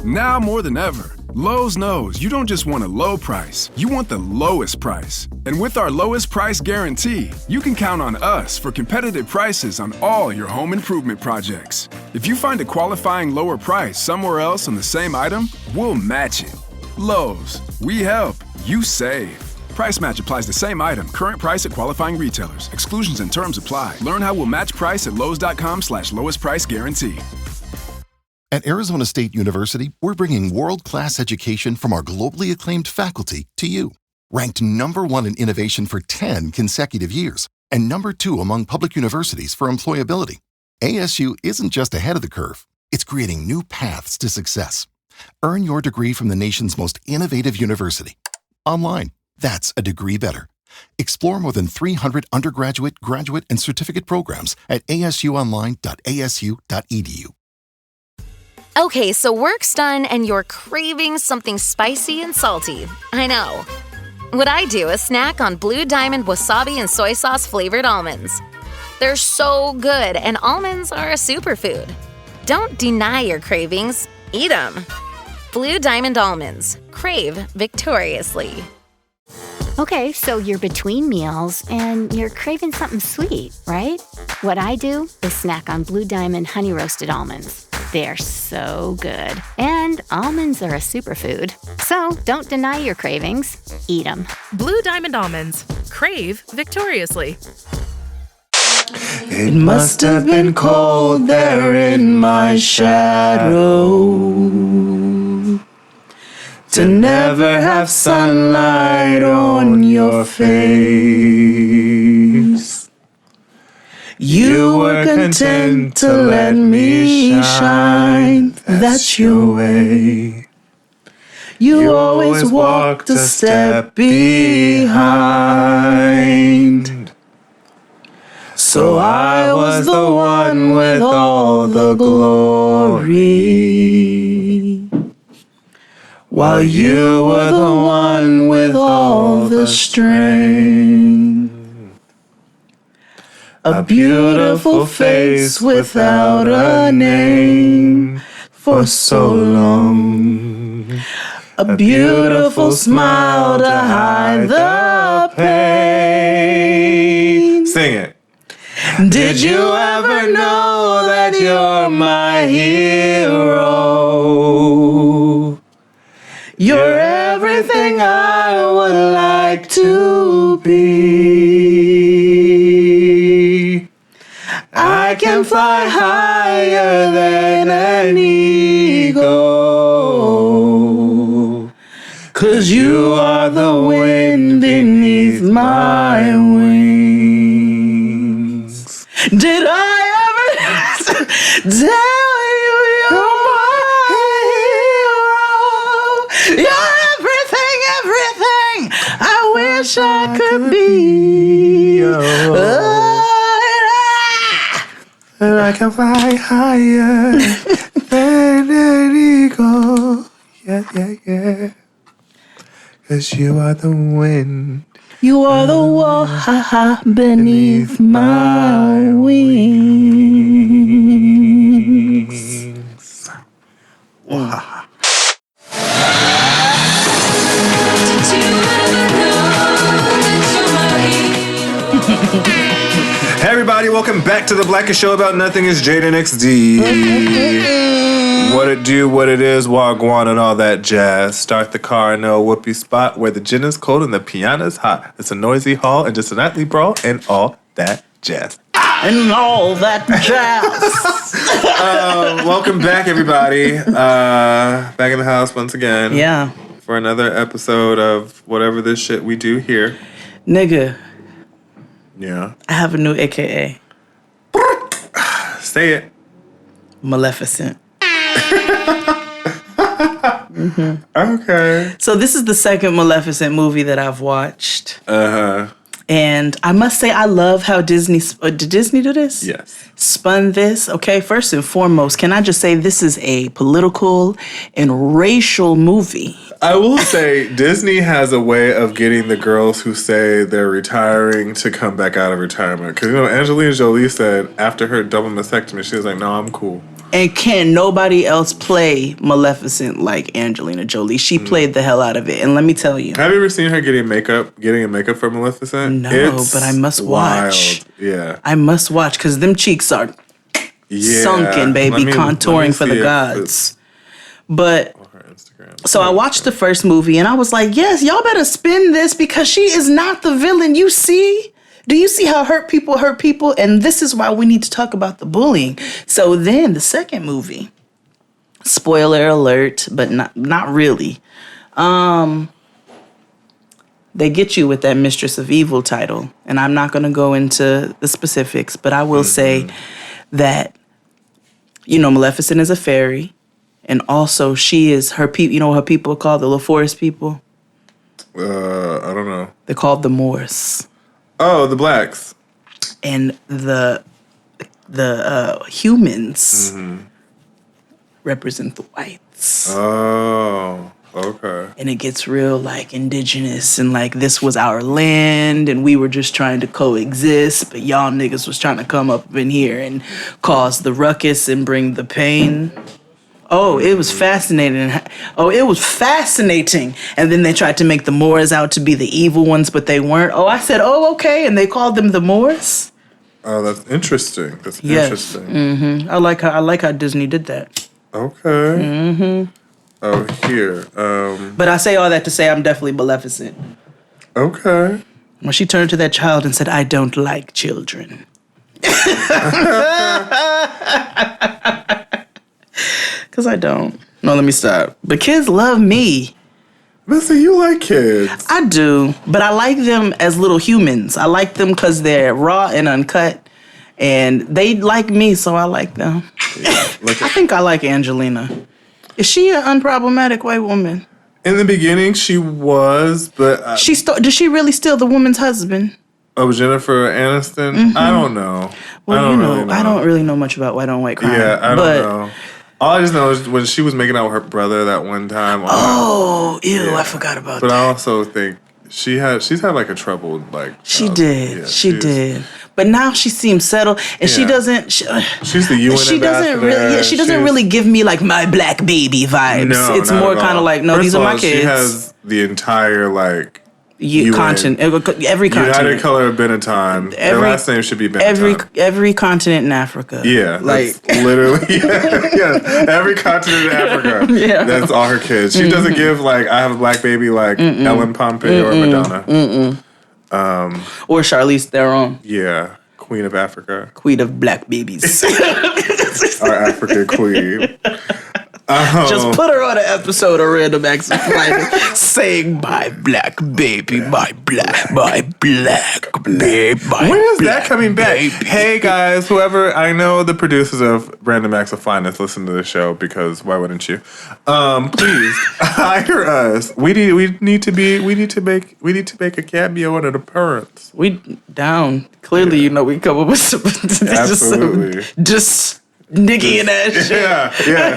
Now more than ever, Lowe's knows you don't just want a low price, you want the lowest price. And with our lowest price guarantee, you can count on us for competitive prices on all your home improvement projects. If you find a qualifying lower price somewhere else on the same item, we'll match it. Lowe's, we help, you save. Price match applies to same item, current price at qualifying retailers. Exclusions and terms apply. Learn how we'll match price at lowes.com/lowest price guarantee. At Arizona State University, we're bringing world-class education from our globally acclaimed faculty to you. Ranked #1 in innovation for 10 consecutive years and #2 among public universities for employability. ASU isn't just ahead of the curve, it's creating new paths to success. Earn your degree from the nation's most innovative university. Online, that's a degree better. Explore more than 300 undergraduate, graduate, and certificate programs at asuonline.asu.edu. Okay, so work's done and you're craving something spicy and salty. I know. What I do is snack on Blue Diamond wasabi and soy sauce flavored almonds. They're so good, and almonds are a superfood. Don't deny your cravings, eat them. Blue Diamond almonds. Crave victoriously. Okay, so you're between meals and you're craving something sweet, right? What I do is snack on Blue Diamond honey roasted almonds. They're so good. And almonds are a superfood. So don't deny your cravings. Eat them. Blue Diamond almonds. Crave victoriously. It must have been cold there in my shadow to never have sunlight on your face. You were content to let me shine, that's your way. You always walked a step behind. So I was the one with all the glory, while you were the one with all the strength. A beautiful face without a name for so long. A beautiful smile to hide the pain. Sing it. Did you ever know that you're my hero? You're everything I would like to be. I can fly higher than an eagle, 'cause you are the wind beneath my wings. Did I ever tell you you're my hero? You're everything, everything I wish I could be. And I can fly higher than an eagle. Yeah, yeah, yeah. 'Cause you are the wind. You are the wall beneath my wings. Wow. Hey everybody, welcome back to the Blackest Show About Nothing. It's Jaden XD. What it do, what it is, wagwan and all that jazz. Start the car in a whoopee spot where the gin is cold and the piano's hot. It's a noisy hall and just a nightly brawl and all that jazz. And all that jazz. Welcome back everybody. Back in the house once again. Yeah. For another episode of whatever this shit we do here. Nigga. Yeah. I have a new AKA. Say it. Maleficent. Mm-hmm. Okay. So this is the second Maleficent movie that I've watched. Uh-huh. And I must say, I love how Disney... did Disney do this? Yes. Spun this. Okay, first and foremost, can I just say this is a political and racial movie. I will say Disney has a way of getting the girls who say they're retiring to come back out of retirement. Because, Angelina Jolie said after her double mastectomy, she was like, no, I'm cool. And can nobody else play Maleficent like Angelina Jolie? She played the hell out of it. And let me tell you. Have you ever seen her getting a makeup for Maleficent? No, but I must watch. Yeah. I must watch because them cheeks are sunken, baby, contouring for the gods. But so I watched the first movie and I was like, yes, y'all better spin this because she is not the villain. You see? Do you see how hurt people hurt people? And this is why we need to talk about the bullying. So then the second movie, spoiler alert, but not really. They get you with that Mistress of Evil title. And I'm not going to go into the specifics, but I will say that, Maleficent is a fairy. And also she is her people. You know what her people are called? The LaForest people? I don't know. They're called the Moors. Oh, the blacks. And the humans represent the whites. Oh, okay. And it gets real like indigenous and like this was our land and we were just trying to coexist, but y'all niggas was trying to come up in here and cause the ruckus and bring the pain. Oh, it was fascinating. Oh, it was fascinating. And then they tried to make the Moors out to be the evil ones, but they weren't. Oh, I said, oh, okay. And they called them the Moors. Oh, that's interesting. Interesting. I like how Disney did that. Okay. Oh, here. But I say all that to say I'm definitely Maleficent. Okay. When she turned to that child and said, I don't like children. Because I don't. No, let me stop. But kids love me. Listen, you like kids. I do. But I like them as little humans. I like them because they're raw and uncut. And they like me, so I like them. Yeah, I think I like Angelina. Is she an unproblematic white woman? In the beginning, she was, but... did she really steal the woman's husband? Oh, Jennifer Aniston? I don't know. Well, I don't really know much about white on white crime. Yeah, I don't know. All I just know is when she was making out with her brother that one time. I forgot about that. But I also think she's had like a troubled like. She did. Yeah, she did. But now she seems settled, and she doesn't. She's the UN She doesn't ambassador. really. Yeah, she doesn't really give me like my black baby vibes. No, it's more kind of like these are my kids. She has the entire like. Continent, every continent. United Color of Benetton. Their last name should be Benetton. Every continent in Africa. Yeah, like literally. Yeah, every continent in Africa. Yeah, that's all her kids. She doesn't give like I have a black baby like Ellen Pompey or Madonna. Or Charlize Theron. Yeah, Queen of Africa. Queen of black babies. Our African queen. Just put her on an episode of Random Acts of Flight saying, my black baby, my black baby. When is that coming back? Baby. Hey guys, whoever, I know the producers of Random Acts of Finance listen to the show because why wouldn't you? Please hire us. We need to make a cameo and an appearance. We down. Clearly, we come up with some absolutely just Niggian ass shit. Yeah.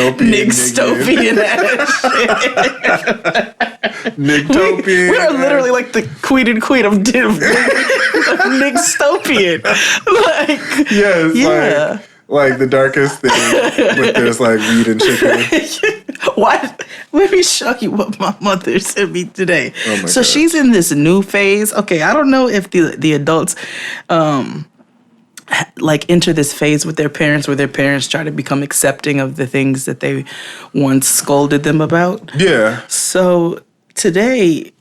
Dystopian ass shit. Nictopian. We are literally like the queen and queen of Nictopian. Like the darkest thing, but there's like weed and chicken. What? Let me show you what my mother sent me today. Oh my so gosh. She's in this new phase. Okay, I don't know if the adults like enter this phase with their parents where their parents try to become accepting of the things that they once scolded them about. Yeah. So today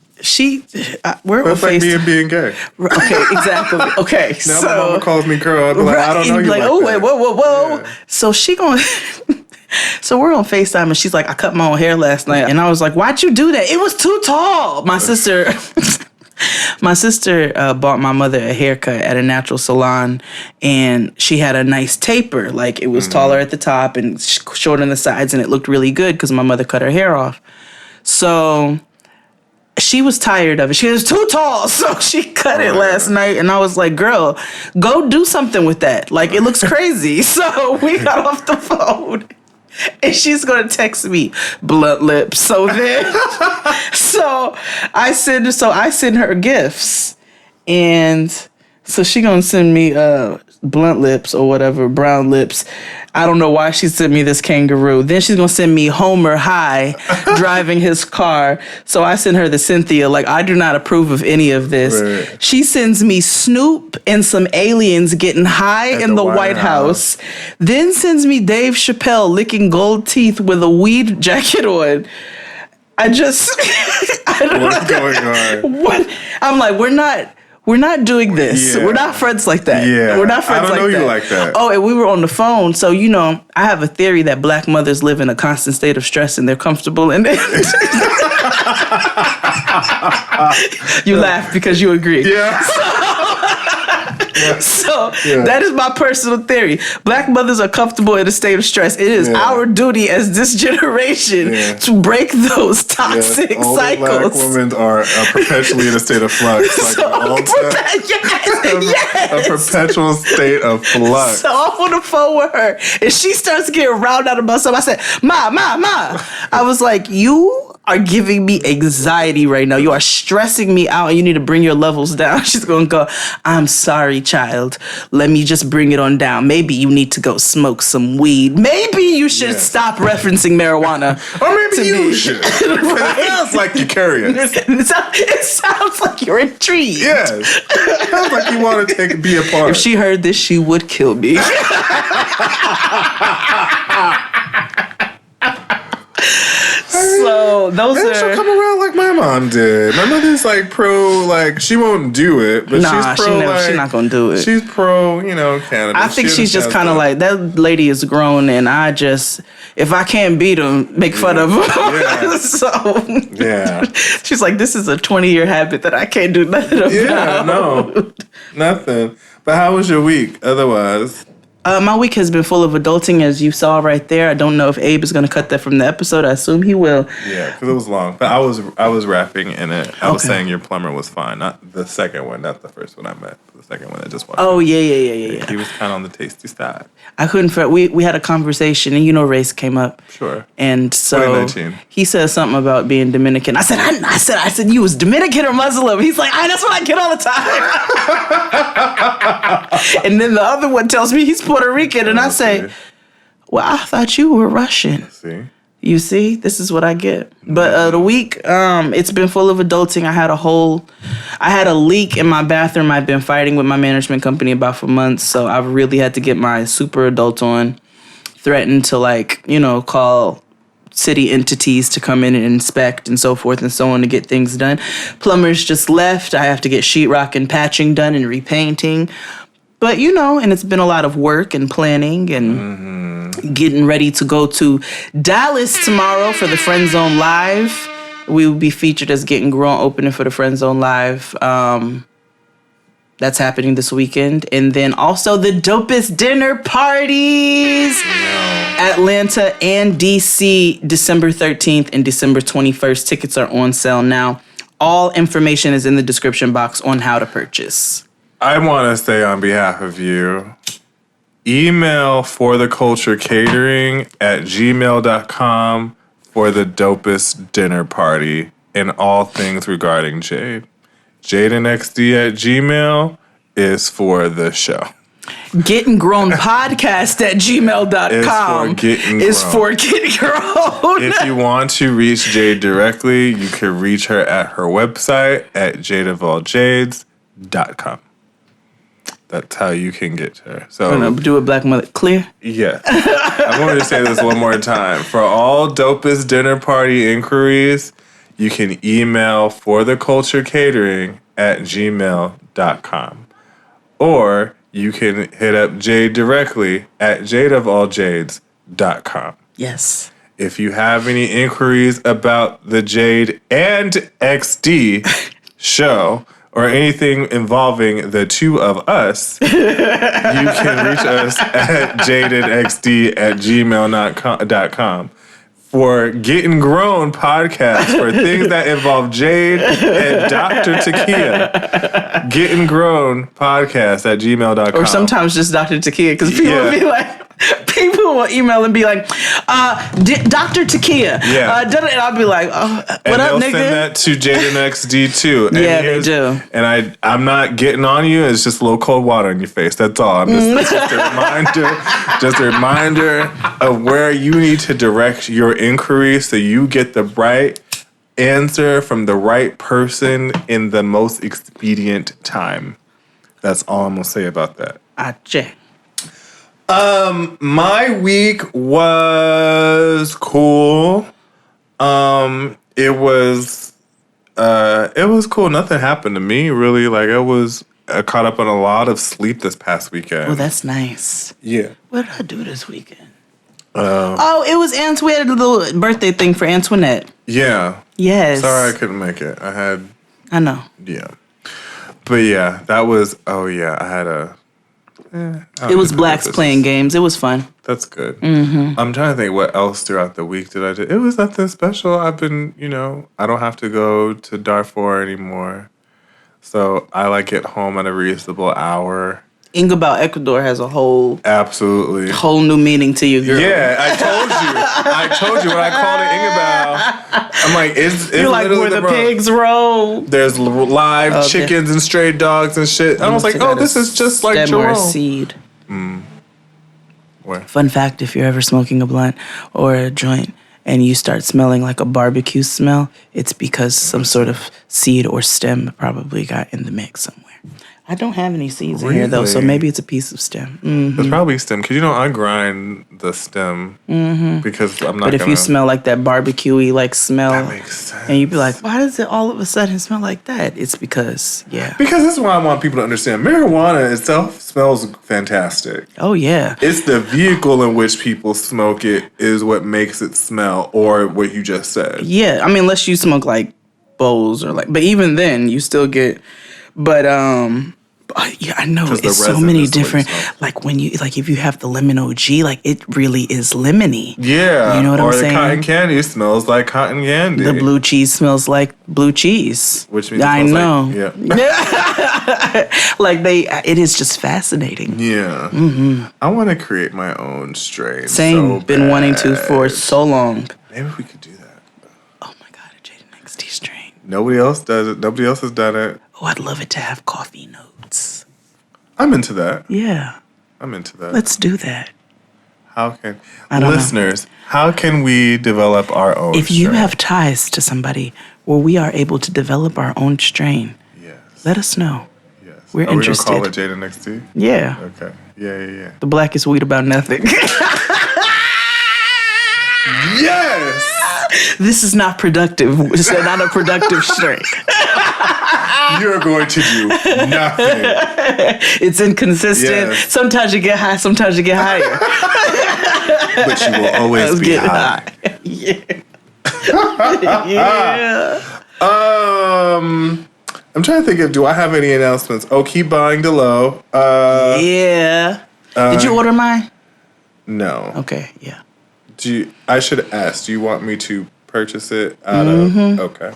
we're on like me and being gay. Okay, exactly. Okay, now so my mama calls me girl. I'd be like, I don't know you like oh, that. wait, whoa. Yeah. So she going. So we're on FaceTime and she's like, I cut my own hair last night, and I was like, why'd you do that? It was too tall. My sister bought my mother a haircut at a natural salon, and she had a nice taper. Like it was taller at the top and short on the sides, and it looked really good because my mother cut her hair off. So she was tired of it. She was too tall, so she cut it last night. And I was like, girl, go do something with that. Like, it looks crazy. So we got off the phone. And she's going to text me, blunt lips. So then, I send her gifts. And so she going to send me blunt lips or whatever, brown lips. I don't know why she sent me this kangaroo. Then she's going to send me Homer high driving his car. So I sent her the Cynthia. Like, I do not approve of any of this. Right. She sends me Snoop and some aliens getting high in the White House. Then sends me Dave Chappelle licking gold teeth with a weed jacket on. I just... I don't What's going on? What? I'm like, we're not doing this. Yeah. We're not friends like that. Yeah. We're not friends I don't know like that. you like that. Oh, and we were on the phone. So, I have a theory that black mothers live in a constant state of stress and they're comfortable in it. You laugh because you agree. Yeah. So that is my personal theory. Black mothers are comfortable in a state of stress. It is our duty as this generation to break those toxic All cycles. Black women are perpetually in a state of flux. Like a perpetual state of flux. So I'm on the phone with her, and she starts getting riled out about something. I said, Ma. I was like, you are giving me anxiety right now. You are stressing me out, and you need to bring your levels down. She's going to go, I'm sorry, child. Let me just bring it on down. Maybe you need to go smoke some weed. Maybe you should stop referencing marijuana. Or maybe you me. should. Right? It sounds like you're curious. It sounds like you're intrigued. Yes. It sounds like you want to be a part. If she heard this, she would kill me. So those Maybe are. she'll come around like my mom did. My mother's like pro, like she won't do it, but she's pro. She's not gonna do it. She's pro, Canada. I think she's just kind of like, that lady is grown, and if I can't beat him, make fun of him. Yeah. So yeah, she's like, this is a 20-year habit that I can't do nothing about. yeah, no, nothing. But how was your week? Otherwise. My week has been full of adulting, as you saw right there. I don't know if Abe is going to cut that from the episode. I assume he will. Yeah, because it was long. But I was rapping in it. I was saying your plumber was fine. Not the second one, not the first one I met. The second one I just watched. Oh, yeah. He was kind of on the tasty side. I couldn't. We had a conversation, and race came up. Sure. And so 2019. he said something about being Dominican. I said, you was Dominican or Muslim? He's like, that's what I get all the time. And then the other one tells me he's Puerto Rican, and I say, well, I thought you were Russian. See? You see, this is what I get. But the week, it's been full of adulting. I had a leak in my bathroom. I've been fighting with my management company about for months, so I really had to get my super adult on. Threatened to call city entities to come in and inspect and so forth and so on to get things done. Plumbers just left. I have to get sheetrock and patching done and repainting. But, and it's been a lot of work and planning and getting ready to go to Dallas tomorrow for the Friend Zone Live. We will be featured as Getting Grown opening for the Friend Zone Live. That's happening this weekend. And then also the dopest dinner parties. Atlanta and DC, December 13th and December 21st. Tickets are on sale now. All information is in the description box on how to purchase. I want to say on behalf of you, email fortheculturecatering@gmail.com for the dopest dinner party and all things regarding Jade. JadenXD@gmail is for the show. Getting Grown podcast@gmail.com is for Getting Grown. If you want to reach Jade directly, you can reach her at her website at jadeofaljades.com. That's how you can get to her. So I'm gonna do a black mother clear. Yeah. I'm going to say this one more time. For all dopest dinner party inquiries, you can email fortheculturecatering@gmail.com. Or you can hit up Jade directly at jadeofaljades.com. Yes. If you have any inquiries about the Jade and XD show or anything involving the two of us, you can reach us at jadenxd@gmail.com. For Getting Grown podcast for things that involve Jade and Dr. Takia. Getting Grown podcast@gmail.com. Or sometimes just Dr. Takia, because people be like, people people will email and be like, Dr. Takia. Yeah. And I'll be like, what up, nigga? Send that to JadenXD too. And yeah, they do. And I'm not getting on you. It's just a little cold water in your face. That's all. It's just a reminder. Just a reminder of where you need to direct your inquiry so you get the right answer from the right person in the most expedient time. That's all I'm gonna say about that. Check. My week was cool. It was cool. Nothing happened to me really. Like I caught up on a lot of sleep this past weekend. Oh, that's nice. Yeah. What did I do this weekend? It was we had a little birthday thing for Antoinette. Yeah. Yes. Sorry I couldn't make it. I know. Yeah. But yeah, that was, I had a... It was blacks playing games. It was fun. That's good. Mm-hmm. I'm trying to think what else throughout the week did I do. It was nothing special. I've been, I don't have to go to Darfur anymore. So I get home at a reasonable hour. Ingabao, Ecuador has a whole new meaning to you, girl. Yeah, I told you when I called it Ingabao. I'm like, it's You're like where the pigs roll. There's live chickens and stray dogs and shit. I was like, this is just like stem or a Jerome. seed. Where? Fun fact: if you're ever smoking a blunt or a joint and you start smelling like a barbecue smell, it's because some sort of seed or stem probably got in the mix somewhere. I don't have any seeds in here, though, so maybe it's a piece of stem. Mm-hmm. It's probably stem, because I grind the stem because I'm not But if you smell like that barbecue-y smell, that makes sense. And you'd be like, why does it all of a sudden smell like that? It's because, Because this is why I want people to understand. Marijuana itself smells fantastic. Oh, yeah. It's the vehicle in which people smoke it is what makes it smell, or what you just said. Yeah, I mean, unless you smoke bowls or but even then, you still get... But yeah, I know it's so many different. When you if you have the lemon OG, it really is lemony. Yeah, you know what I'm saying. Or the cotton candy smells like cotton candy. The blue cheese smells like blue cheese. Which means I know. It is just fascinating. Yeah, mm-hmm. I want to create my own strain. Same, been wanting to for so long. Maybe we could do that. Oh my god, a JadenXD strain. Nobody else does it. Nobody else has done it. Oh, I'd love it to have coffee notes. I'm into that. Yeah. I'm into that. Let's do that. How can we develop our own If you strain? have ties to somebody where we are able to develop our own strain, let us know. Yes. We're interested. Are we going to call it JadenXD? Yeah. Okay. Yeah. The blackest weed about nothing. Yes! This is not productive. It's not a productive strain. You're going to do nothing. It's inconsistent. Yes. Sometimes you get high, sometimes you get higher. But you will always be high. Yeah. I'm trying to think of, do I have any announcements? Oh, keep buying Delo. Did you order mine? No. Okay, yeah. I should ask, do you want me to purchase it out of... Okay.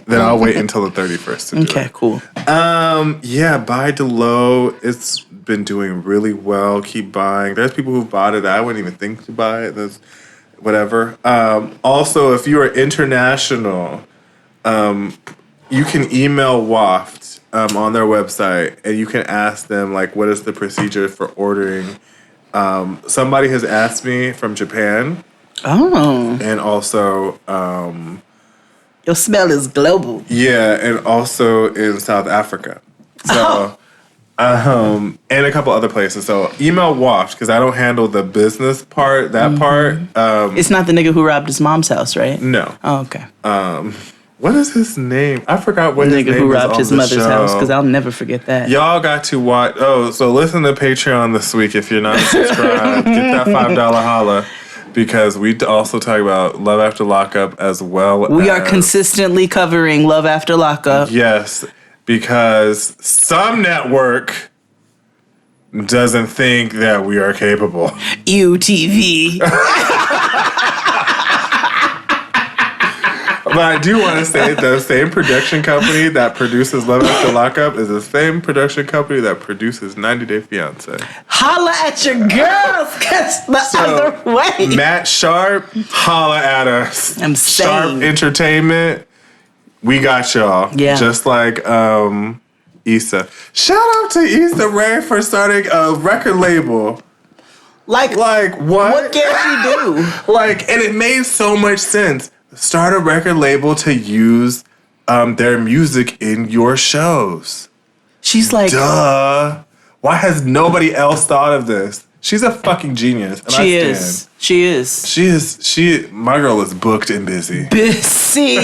Then I'll wait until the 31st to do Okay, it. cool. Buy Delo. It's been doing really well. Keep buying. There's people who've bought it that I wouldn't even think to buy it. There's whatever. Also, if you are international, you can email Waft on their website, and you can ask them, what is the procedure for ordering. Somebody has asked me from Japan. Oh. And also... your smell is global. Yeah, and also in South Africa. So, and a couple other places. So email Waft, because I don't handle the business part, part. It's not the nigga who robbed his mom's house, right? No. Oh, okay. What is his name? I forgot what his name is. Nigga who robbed on his the mother's show. house, because I'll never forget that. Y'all got to watch. Oh, so listen to Patreon this week if you're not subscribed. Get that $5 holla. Because we also talk about Love After Lockup as well. We are consistently covering Love After Lockup. Yes, because some network doesn't think that we are capable. UTV. But I do want to say the same production company that produces Love After Lockup is the same production company that produces 90 Day Fiancé. Holla at your girls, cause the other way. Matt Sharp, holla at us. I'm Sharp saying. Entertainment, we got y'all. Yeah. Just like Issa. Shout out to Issa Rae for starting a record label. Like what? What can she do? And it made so much sense. Start a record label to use their music in your shows. She's like, duh. Why has nobody else thought of this? She's a fucking genius. And She is. My girl is booked and busy. Busy.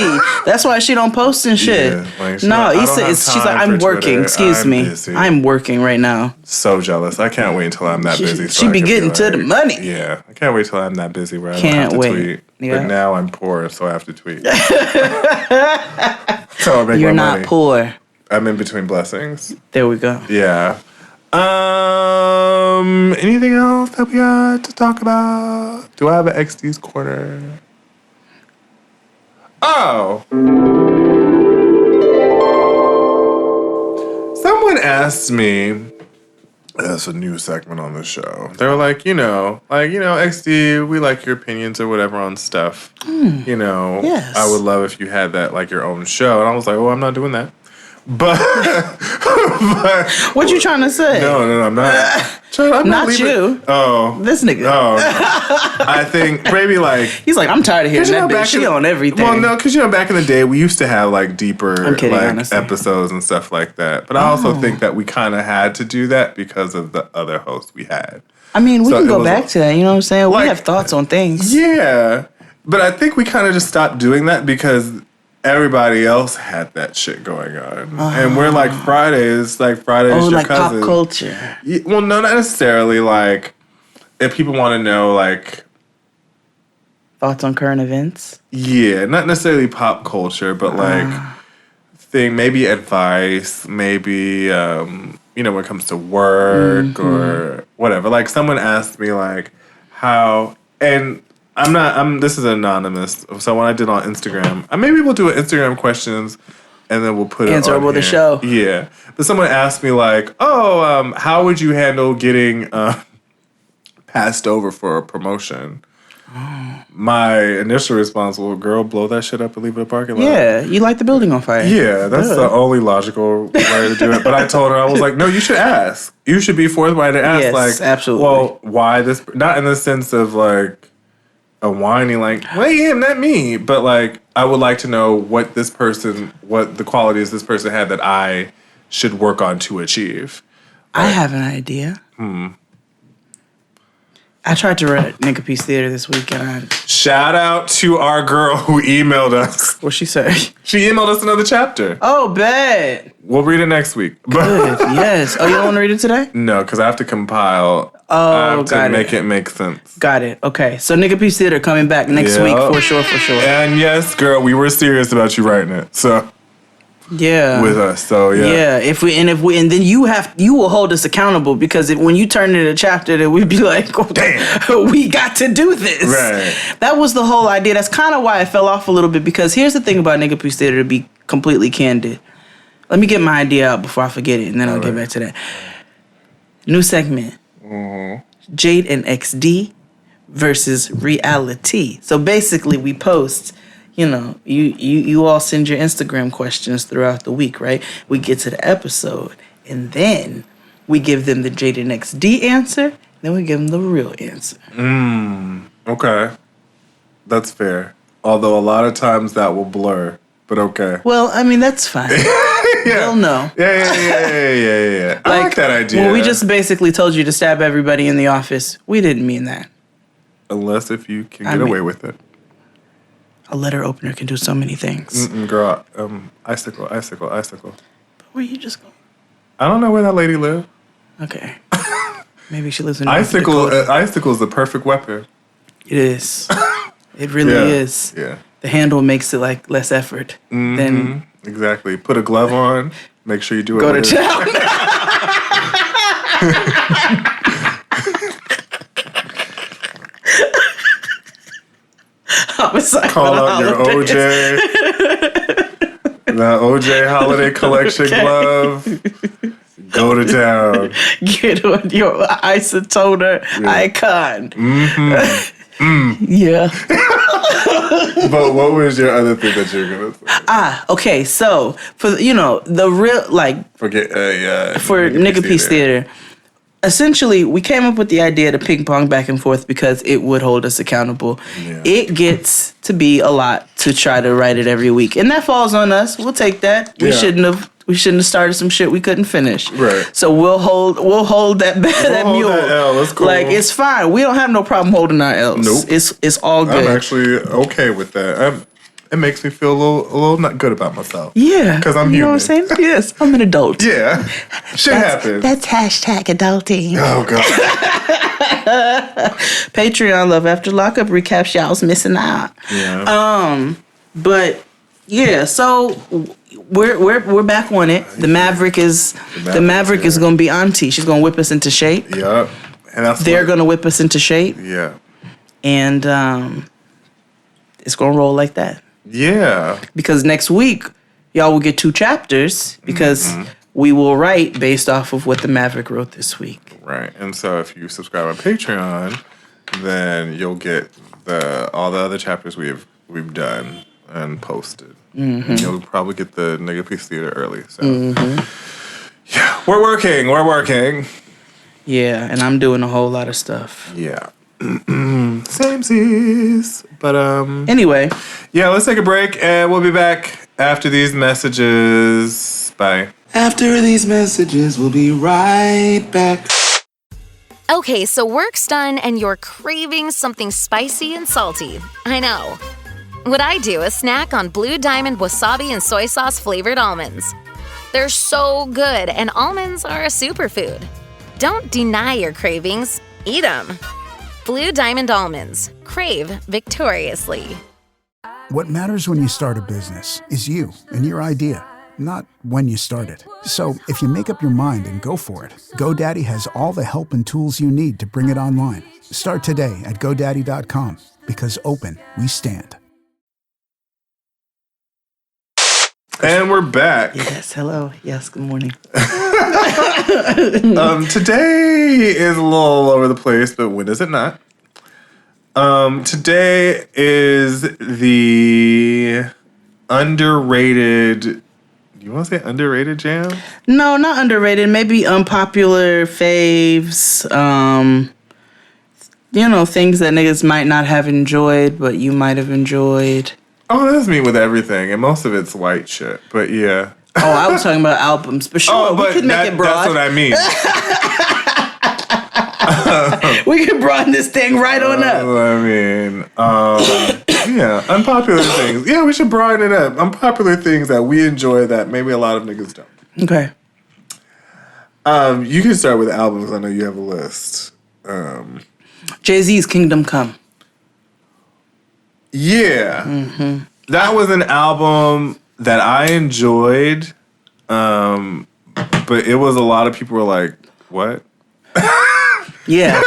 That's why she don't post and shit. Yeah, No, Issa Issa is. She's like, I'm working. Excuse me. Busy. I'm working right now. So jealous. I can't wait until I'm that busy. She be getting to the money. Yeah, I can't wait till I'm that busy where I Can't don't have to wait. tweet. Yeah. But now I'm poor, so I have to tweet. So I make You're my not money. poor. I'm in between blessings. There we go. Yeah. Anything else that we got to talk about? Do I have an XD's corner? Oh. Someone asked me, that's a new segment on the show. They were like, XD, we like your opinions or whatever on stuff. Yes. I would love if you had that, like your own show. And I was like, well, I'm not doing that. But What you trying to say? No, I'm not. I'm Not leaving- you. Oh. This nigga. Oh. I think maybe like. He's like, I'm tired of hearing that bitch. She on everything. Well, no, because back in the day, we used to have like deeper I'm kidding, like honestly. episodes and stuff like that. But I also think that we kind of had to do that because of the other hosts we had. I mean, we So can it go was back to that. You know what I'm saying? like- We have thoughts on things. Yeah, but I think we kind of just stopped doing that because everybody else had that shit going on, and we're like Fridays your like cousin. pop culture. Well, no, not necessarily. Like, if people want to know, like, Thoughts on current events. yeah, not necessarily pop culture, but like, maybe advice, maybe when it comes to work or whatever. Like, someone asked me like how, and this is anonymous. So when I did on Instagram, maybe we'll do an Instagram questions and then we'll put it Answer on over the here. show. Yeah. But someone asked me like, how would you handle getting passed over for a promotion? My initial response was, girl, blow that shit up and leave it in the parking lot. Yeah, you light the building on fire. Yeah, that's the only logical way to do it. But I told her, I was like, no, you should ask. You should be forthright and ask, Yes, like, absolutely. well, why this? Not in the sense of like a whiny, like, well, him, not me. But like, I would like to know what the qualities this person had that I should work on to achieve. I have an idea. I tried to run Nigga Peace Theater this week, and Shout out to our girl who emailed us. what'd she say? She emailed us another chapter. Oh, bad. We'll read it next week. Good. Yes. Oh, you don't want to read it today? No, because I have to compile. Oh, I have to got make it. it make sense. Got it. Okay. So Nigga Peace Theater coming back next Yeah. week for sure. And yes, girl, we were serious about you writing it. So Yeah. with us. So yeah. Yeah, if we and then you will hold us accountable, because when you turn it a chapter, then we'd be like, oh, Damn. we got to do this. Right. That was the whole idea. That's kind of why I fell off a little bit, because here's the thing about Nigga Peace Theater, to be completely candid. Let me get my idea out before I forget it, and then I'll get back to that. New segment. Jade and XD versus reality. So basically, we post. You all send your Instagram questions throughout the week, right? We get to the episode, and then we give them the Jade and XD answer, then we give them the real answer. Okay. That's fair. Although a lot of times that will blur. But okay. Well, I mean, that's fine. They'll know. Yeah. I like that idea. Well, we just basically told you to stab everybody in the office. We didn't mean that. Unless if you can get away with it. A letter opener can do so many things. Girl, icicle. But where you just going? I don't know where that lady lives. Okay. Maybe she lives in North Icicle Dakota. is the perfect weapon. It is. It really is. Yeah. The handle makes it like less effort than Exactly. Put a glove on. Make sure you do it. go to with- town. Homicide Call for the out your holidays. OJ. The OJ Holiday Collection glove. Go to town. Get on your isotoner icon. Yeah. But what was your other thing that you were gonna say? Okay. So for the real For Nigga Peace Theater. Essentially, we came up with the idea to ping pong back and forth because it would hold us accountable. Yeah. It gets to be a lot to try to write it every week, and that falls on us. We'll take that. We shouldn't have started some shit we couldn't finish. Right. So we'll hold that mule. That L. That's cool. Like, it's fine. We don't have no problem holding our L's. Nope. It's all good. I'm actually okay with that. It makes me feel a little not good about myself. Yeah. Because I'm human. You know what I'm saying? Yes. I'm an adult. Yeah. Shit happens. That's #adulting. Oh, God. Patreon Love After Lockup recaps y'all's missing out. Yeah. But yeah, so we're back on it. The Maverick is gonna be auntie. She's gonna whip us into shape. Yep. And they're gonna whip us into shape. Yeah. And it's gonna roll like that. Yeah. Because next week y'all will get 2 chapters because we will write based off of what the Maverick wrote this week. Right. And so if you subscribe on Patreon, then you'll get all the other chapters we've done and posted. And you'll probably get the Nigga Peace Theater early. So yeah, we're working. Yeah, and I'm doing a whole lot of stuff. Yeah. Samesies. But anyway. Yeah, let's take a break and we'll be back after these messages. Bye. After these messages, we'll be right back. Okay, so work's done and you're craving something spicy and salty. I know. What I do is snack on Blue Diamond wasabi and soy sauce flavored almonds. They're so good, and almonds are a superfood. Don't deny your cravings, eat them. Blue Diamond almonds. Crave victoriously. What matters when you start a business is you and your idea, not when you start it. So if you make up your mind and go for it, GoDaddy has all the help and tools you need to bring it online. Start today at GoDaddy.com, because open we stand. And we're back. Yes, hello. Yes, good morning. Today is a little all over the place, but when is it not? Today is the underrated. Do you want to say underrated jam? No, not underrated. Maybe unpopular faves. Things that niggas might not have enjoyed, but you might have enjoyed. Oh, that's me with everything, and most of it's white shit. But yeah. Oh, I was talking about albums, but sure, we could make it broad. That's what I mean. We can broaden this thing right on up. Yeah, unpopular things. Yeah, we should broaden it up. Unpopular things that we enjoy that maybe a lot of niggas don't. Okay. You can start with albums. I know you have a list. Jay-Z's Kingdom Come. Yeah. Mm-hmm. That was an album that I enjoyed, but it was a lot of people were like, what? Yeah.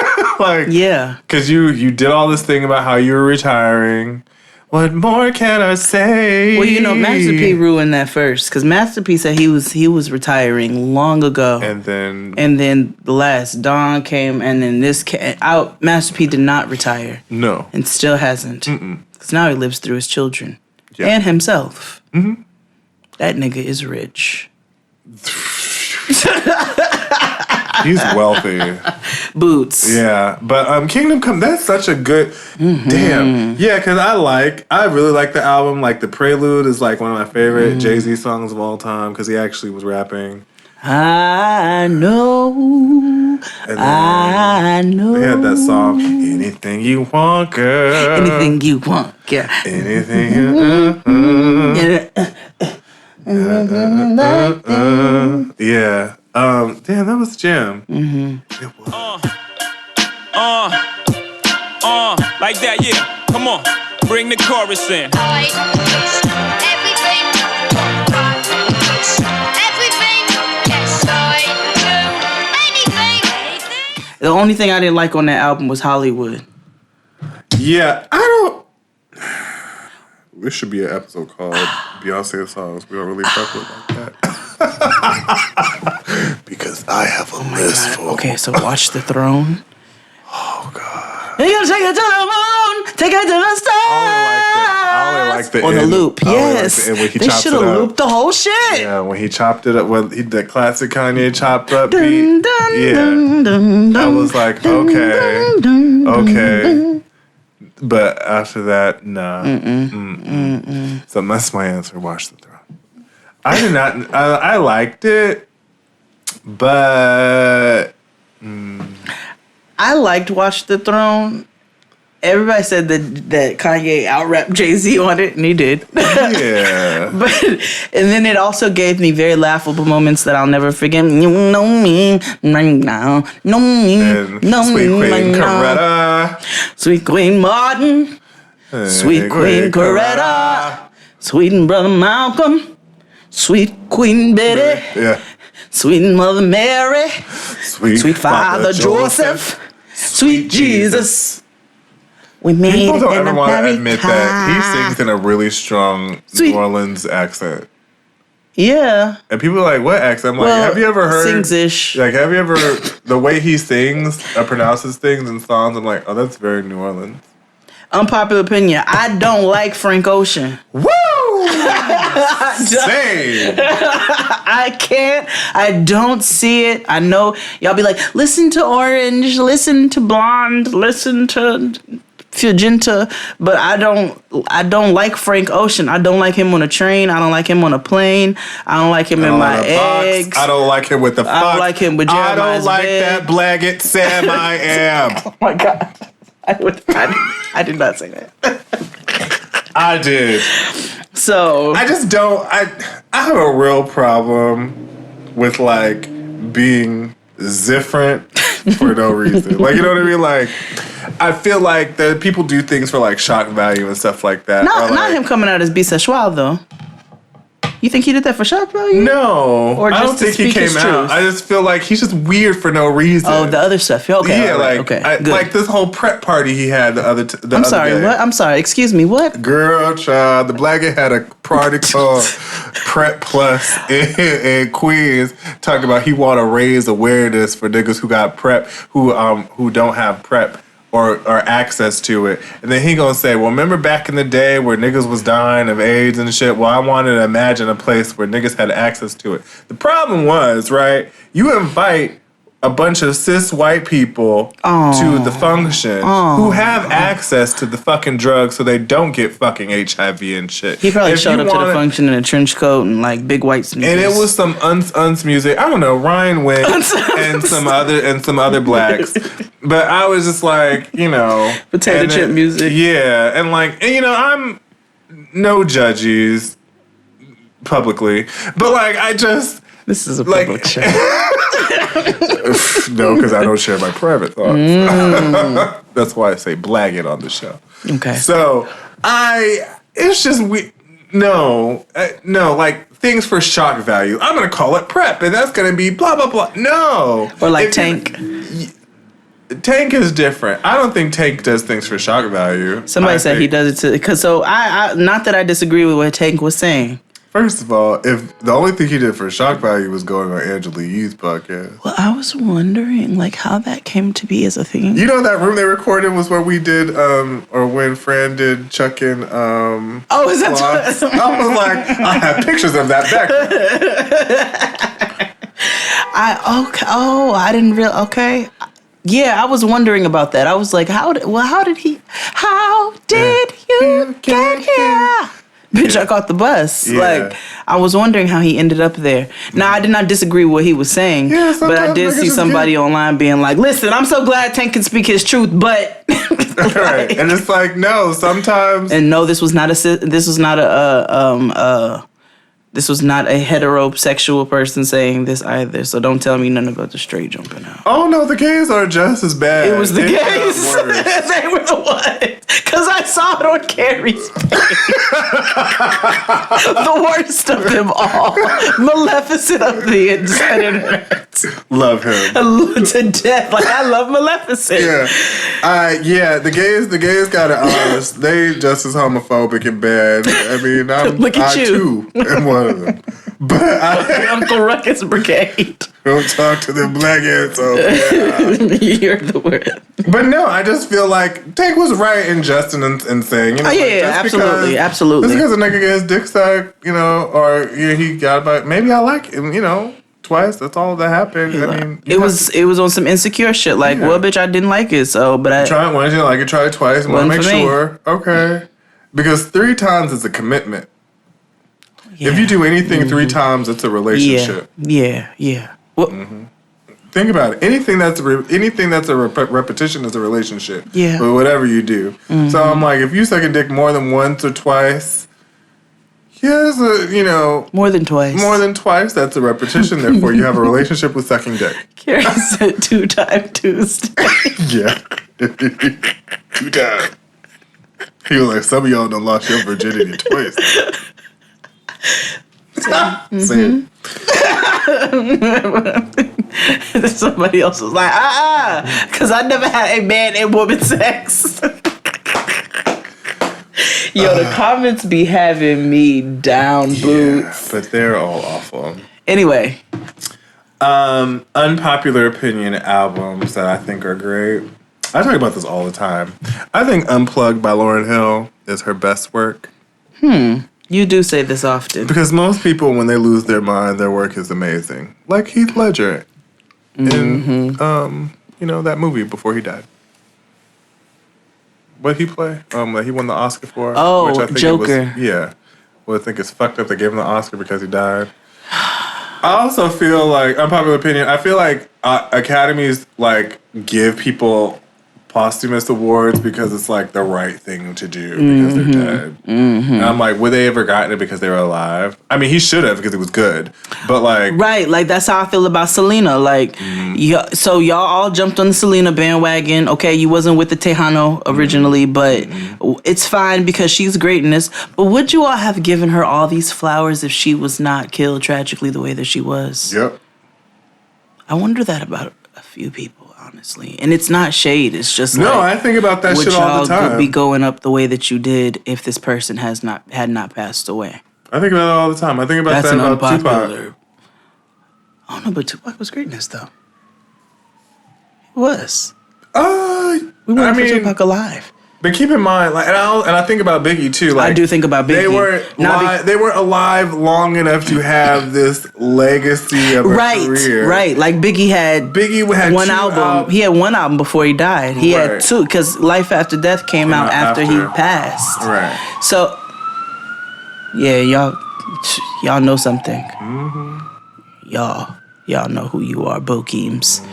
Yeah. Because you did all this thing about how you were retiring. What more can I say? Well, Master P ruined that first because Master P said he was retiring long ago, and then the last Dawn came, and then this came out. Master P did not retire. No, and still hasn't. Because now he lives through his children and himself. Mm-hmm. That nigga is rich. He's wealthy. Boots. Yeah, but Kingdom Come, that's such a good damn. Yeah, because I really like the album. Like the Prelude is like one of my favorite Jay-Z songs of all time because he actually was rapping. I know. I know. They had that song, Anything You Want, Girl. Anything You Want, Girl. Anything You Yeah. Damn, that was the jam. Mm-hmm. It was. Like that, yeah. Come on, bring the chorus in. The only thing I didn't like on that album was Hollywood. Yeah, This should be an episode called Beyonce songs we don't really fuck with like that. Because I have a list for. Okay, so watch The Throne. Oh God. You gotta take it to the moon, take it to the stars. I only like the on the end. loop. Yes, When he they chops should it have up. looped the whole shit. Yeah, when he chopped it up, the classic Kanye chopped up beat. I was like, okay. But after that, nah. So that's my answer. Watch The Throne. I did not. I liked it, but I liked Watch the Throne. Everybody said that Kanye out-rapped Jay-Z on it, and he did. Yeah. And then it also gave me very laughable moments that I'll never forget. You know me right now. Know me. And Know Sweet me Queen right now. Coretta. Sweet Queen Martin. Sweet Queen Coretta. Sweet Brother Malcolm. Sweet Queen Betty. Yeah. Sweet Mother Mary. Sweet Father Joseph. Sweet Jesus. We made People it don't in ever want to America. admit that he sings in a really strong New Orleans accent. Yeah. And people are like, what accent? I'm like, Well, have you ever heard? sings-ish. Like, have you ever, the way he sings, pronounces things in songs, I'm like, oh, that's very New Orleans. Unpopular opinion. I don't like Frank Ocean. Woo! Same. I can't. I don't see it. I know y'all be like, listen to Orange, listen to Blonde, listen to Fugenta, but I don't like Frank Ocean. I don't like him on a train. I don't like him on a plane. I don't like him in my eggs. I don't like him with the fuck. I don't like him with I Jeremiah's don't like bed. that Blaggett Sam I am. Oh my God. I did not say that. I did. So I just don't. I have a real problem with like being different for no reason. Like, you know what I mean? Like, I feel like that people do things for like shock value and stuff like that. Not him coming out as bisexual though. You think he did that for shock value? No, Or I don't just to think he speak his came out. truth? I just feel like he's just weird for no reason. Oh, the other stuff. Okay. Yeah, all right, like okay. Good. like this whole prep party he had the other. I'm sorry. day. What? I'm sorry. Excuse me. What? Girl, child, the Blaggett had a party called Prep Plus in Queens, talking about he want to raise awareness for niggas who got prep, who don't have prep or access to it. And then he gonna say, well, remember back in the day where niggas was dying of AIDS and shit? Well, I wanted to imagine a place where niggas had access to it. The problem was, right, you invite a bunch of cis white people to the function who have access to the fucking drugs so they don't get fucking HIV and shit. He probably If showed you up to the wanted- function in a trench coat and like big white sneakers. and it was some uns music. I don't know. Ryan went and some other blacks, but I was just like, you know, Potato and chip music. Yeah, and like, and, you know, I'm no judges publicly, but like, I just this is a like, public show. No, because I don't share my private thoughts. That's why I say blag it on the show. Okay. So it's just no, like things for shock value. I'm gonna call it prep, and that's gonna be blah blah blah. No, Or like Tank. Tank is different. I don't think Tank does things for shock value. Somebody said he does it too. Cause so I not that I disagree with what Tank was saying. First of all, if the only thing he did for shock value was going on Angela Yee's podcast. Well, I was wondering like how that came to be as a thing. You know that room they recorded was where we did, or when Fran did Chuck and Oh, is that Floss. I was like, I have pictures of that back there. I didn't really okay. Yeah, I was wondering about that. I was like, how did you get here? Bitch, I caught the bus. Yeah. Like, I was wondering how he ended up there. Now, I did not disagree with what he was saying, Yeah, but I sometimes did niggas see just somebody online being like, listen, I'm so glad Tank can speak his truth, but... Right. And it's like, no, sometimes. And no, this was not a heterosexual person saying this either. So don't tell me nothing about the straight jumping out. Oh no, the gays are just as bad. It was the If not gays. worse. They were the ones. Because I saw not on Carrie's page. The worst of them all. Maleficent of the internet. Love him to death. Like, I love Maleficent. Yeah. The gays got it honest. They just as homophobic and bad. I mean, Look at I you. too am one of them. But Uncle Ruckus Brigade. Don't talk to them black assholes. You're the word. But no, I just feel like Tank was right in Justin and saying, you know, absolutely. Just because a nigga gets his dick sucked, you know, or he got about, maybe I like him, you know, twice. That's all that happened. Yeah. I mean, it was on some insecure shit. Like, well, bitch, I didn't like it, so but I try it once, you like it, try it twice, want to make sure. Okay, because 3 times is a commitment. Yeah. If you do anything 3 times, it's a relationship. Yeah. Well, think about it. Anything that's a repetition is a relationship. Yeah. But whatever you do. So I'm like, if you suck a dick more than once or twice, it's more than twice. More than twice, that's a repetition. Therefore, you have a relationship with sucking dick. Carrie said 2-time Tuesday. Yeah. 2 times. He was like, some of y'all done lost your virginity twice. Say it. Somebody else was like, because I never had a man and woman sex. Yo, the comments be having me down, boots. But they're all awful. Anyway. Unpopular opinion albums that I think are great. I talk about this all the time. I think Unplugged by Lauryn Hill is her best work. You do say this often. Because most people, when they lose their mind, their work is amazing. Like Heath Ledger in, that movie before he died. What did he play? That he won the Oscar for? Oh, which I think Joker. Well, I think it's fucked up they gave him the Oscar because he died. I also feel like, unpopular opinion, I feel like academies, like, give people posthumous awards because it's like the right thing to do because they're dead. And I'm like, would they ever gotten it because they were alive? I mean, he should have because it was good, but like, right, like that's how I feel about Selena. Like, so y'all all jumped on the Selena bandwagon. Okay, you wasn't with the Tejano originally, but it's fine because she's great in this. But would you all have given her all these flowers if she was not killed tragically the way that she was? Yep. I wonder that about a few people. Honestly, and it's not shade. It's just I think about that shit all the time. Would be going up the way that you did if this person had not passed away. I think about it all the time. I think about that about Tupac. Oh no, but Tupac was greatness though. He was. We want Tupac alive. But keep in mind, like, and I think about Biggie too. Like, I do think about Biggie. They weren't alive long enough to have this legacy of a career. Right. Like Biggie had one album. He had one album before he died. He had 2 because Life After Death came out after he passed. Right. So, yeah, y'all know something. Y'all know who you are, Bokeems.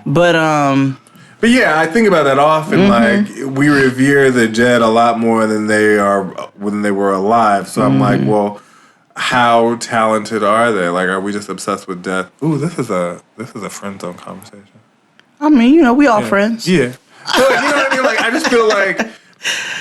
But yeah, I think about that often. Like, we revere the dead a lot more than they were alive. So I'm like, well, how talented are they? Like, are we just obsessed with death? Ooh, this is a friend zone conversation. I mean, we all friends. Yeah. But, you know what I mean? Like, I just feel like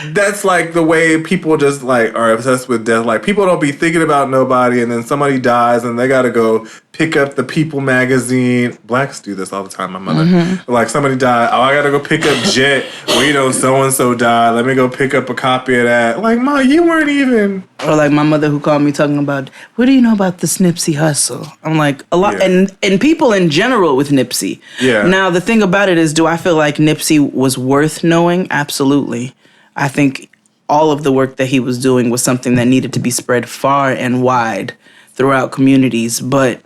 that's like the way people just like are obsessed with death. Like, people don't be thinking about nobody, and then somebody dies, and they gotta go pick up the People magazine. Blacks do this all the time. My mother, like, somebody died. Oh, I gotta go pick up Jet. Well, so and so died. Let me go pick up a copy of that. Like, Ma, you weren't even. Or like my mother who called me talking about, what do you know about this Nipsey Hussle? I'm like, a lot, and people in general with Nipsey. Yeah. Now the thing about it is, do I feel like Nipsey was worth knowing? Absolutely. I think all of the work that he was doing was something that needed to be spread far and wide throughout communities. But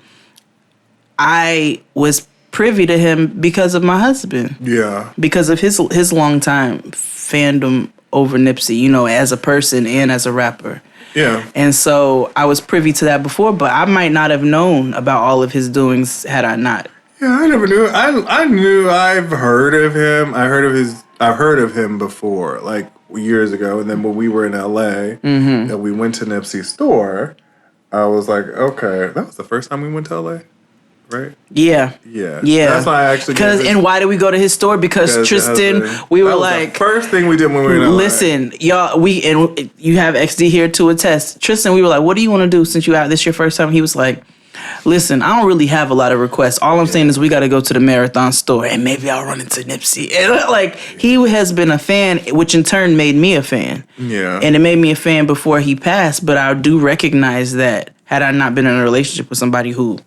I was privy to him because of my husband. Yeah. Because of his longtime fandom over Nipsey, as a person and as a rapper. Yeah. And so I was privy to that before, but I might not have known about all of his doings had I not. Yeah, I never knew. I've heard of him. I've heard of him before, like years ago. And then when we were in LA and we went to Nipsey's store, I was like, okay, that was the first time we went to LA. right? Yeah. Yeah. Yeah. That's why I actually. And why did we go to his store? Because Tristan, we were like, the first thing we did when we were in LA. Listen, y'all, and you have XD here to attest. Tristan, we were like, what do you want to do since this your first time? He was like, listen, I don't really have a lot of requests. All I'm saying is we got to go to the Marathon store and maybe I'll run into Nipsey. And like, he has been a fan, which in turn made me a fan. Yeah. And it made me a fan before he passed. But I do recognize that had I not been in a relationship with somebody who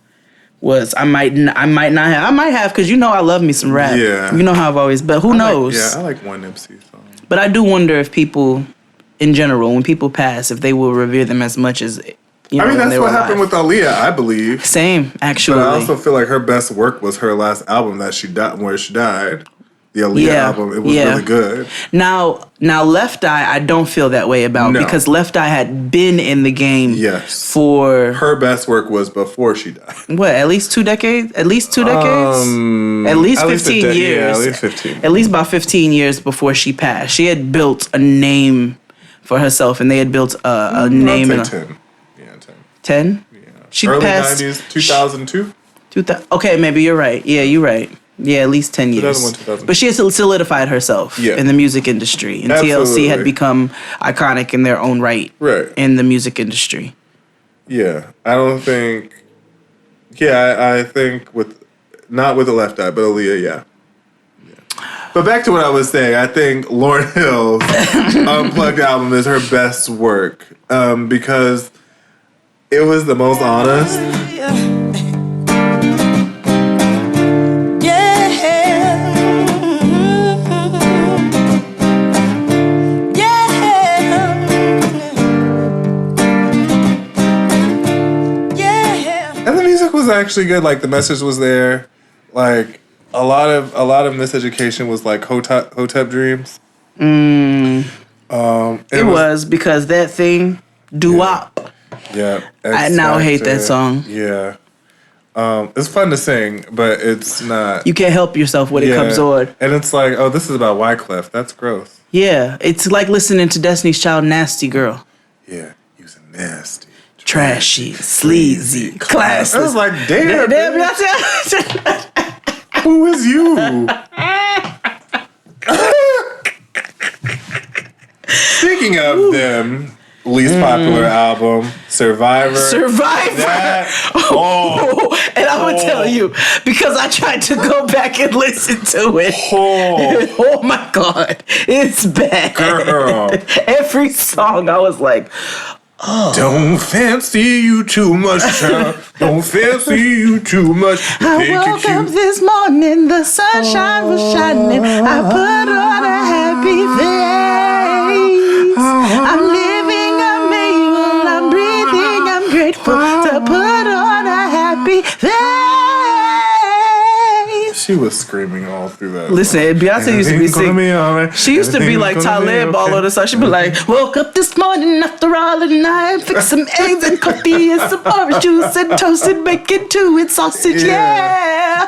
was, I might have, because you know I love me some rap. Yeah. You know how I've always, but who knows? I like one Nipsey song. But I do wonder if people, in general, when people pass, if they will revere them as much as, you know, that's what happened with Aaliyah, I believe. Same, actually. But I also feel like her best work was her last album that she died, where she died. The Aaliyah album, it was really good. Now Left Eye, I don't feel that way about because Left Eye had been in the game for... Her best work was before she died. What, at least 2 decades? At least 2 decades? At least 15 years. Yeah, at least 15. At least about 15 years before she passed. She had built a name for herself, and they had built a name. I'd say 10. Yeah, 10. 10? Yeah. She early passed... 90s, 2002? Okay, maybe you're right. Yeah, you're right. Yeah, at least 10 years. 2001, but she has solidified herself in the music industry. And TLC had become iconic in their own right in the music industry. Yeah. I don't think... Yeah, I think not with the Left Eye, but Aaliyah, yeah. But back to what I was saying, I think Lauryn Hill's Unplugged album is her best work because it was the most honest. Was actually good. Like the message was there. Like a lot of miseducation was like Hotep dreams. It was because that thing doo-wop. Yeah. I now hate that song. Yeah. It's fun to sing, but it's not. You can't help yourself when it comes on. And it's like, oh, this is about Wyclef. That's gross. Yeah, it's like listening to Destiny's Child, Nasty Girl. Yeah, he was a nasty. Trashy, sleazy, classy. I was like, damn. Who is you? Speaking of them, least popular album, Survivor. And I would tell you, because I tried to go back and listen to it. Oh my God, it's bad. Girl. Every song I was like, oh. Don't fancy you too much, child. Don't fancy you too much. I woke up this morning, the sunshine was shining. I put on a happy face. I'm living, I'm able, I'm breathing, I'm grateful to put on a happy face. She was screaming all through that. Listen, Beyonce used to be singing. She used to be like Talib all of the time. She'd be like, woke up this morning after all the night, fix some eggs and coffee and some orange juice and toasted bacon too and sausage, yeah.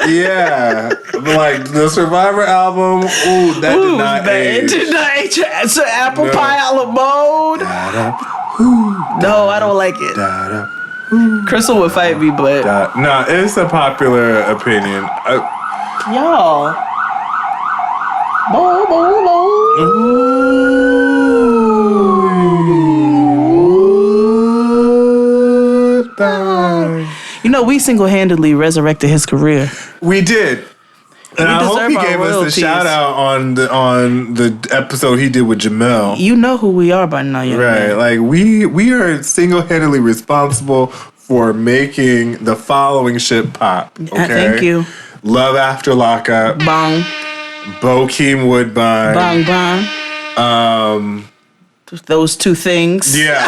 Yeah, like the Survivor album. Ooh, that did not age. It did not age. It's an apple pie a la mode. No, I don't like it. Crystal would fight me, but no, it's a popular opinion. Y'all. Bo, bo, bo. You know, we single-handedly resurrected his career. We did. And I hope he gave us the shout out on the episode he did with Jamel. You know who we are by now, young right? Man. Like we are single-handedly responsible for making the following shit pop. Okay, thank you. Love After Lockup, Bong, Bokeem Woodbine, Bong Bong. Those two things. Yeah.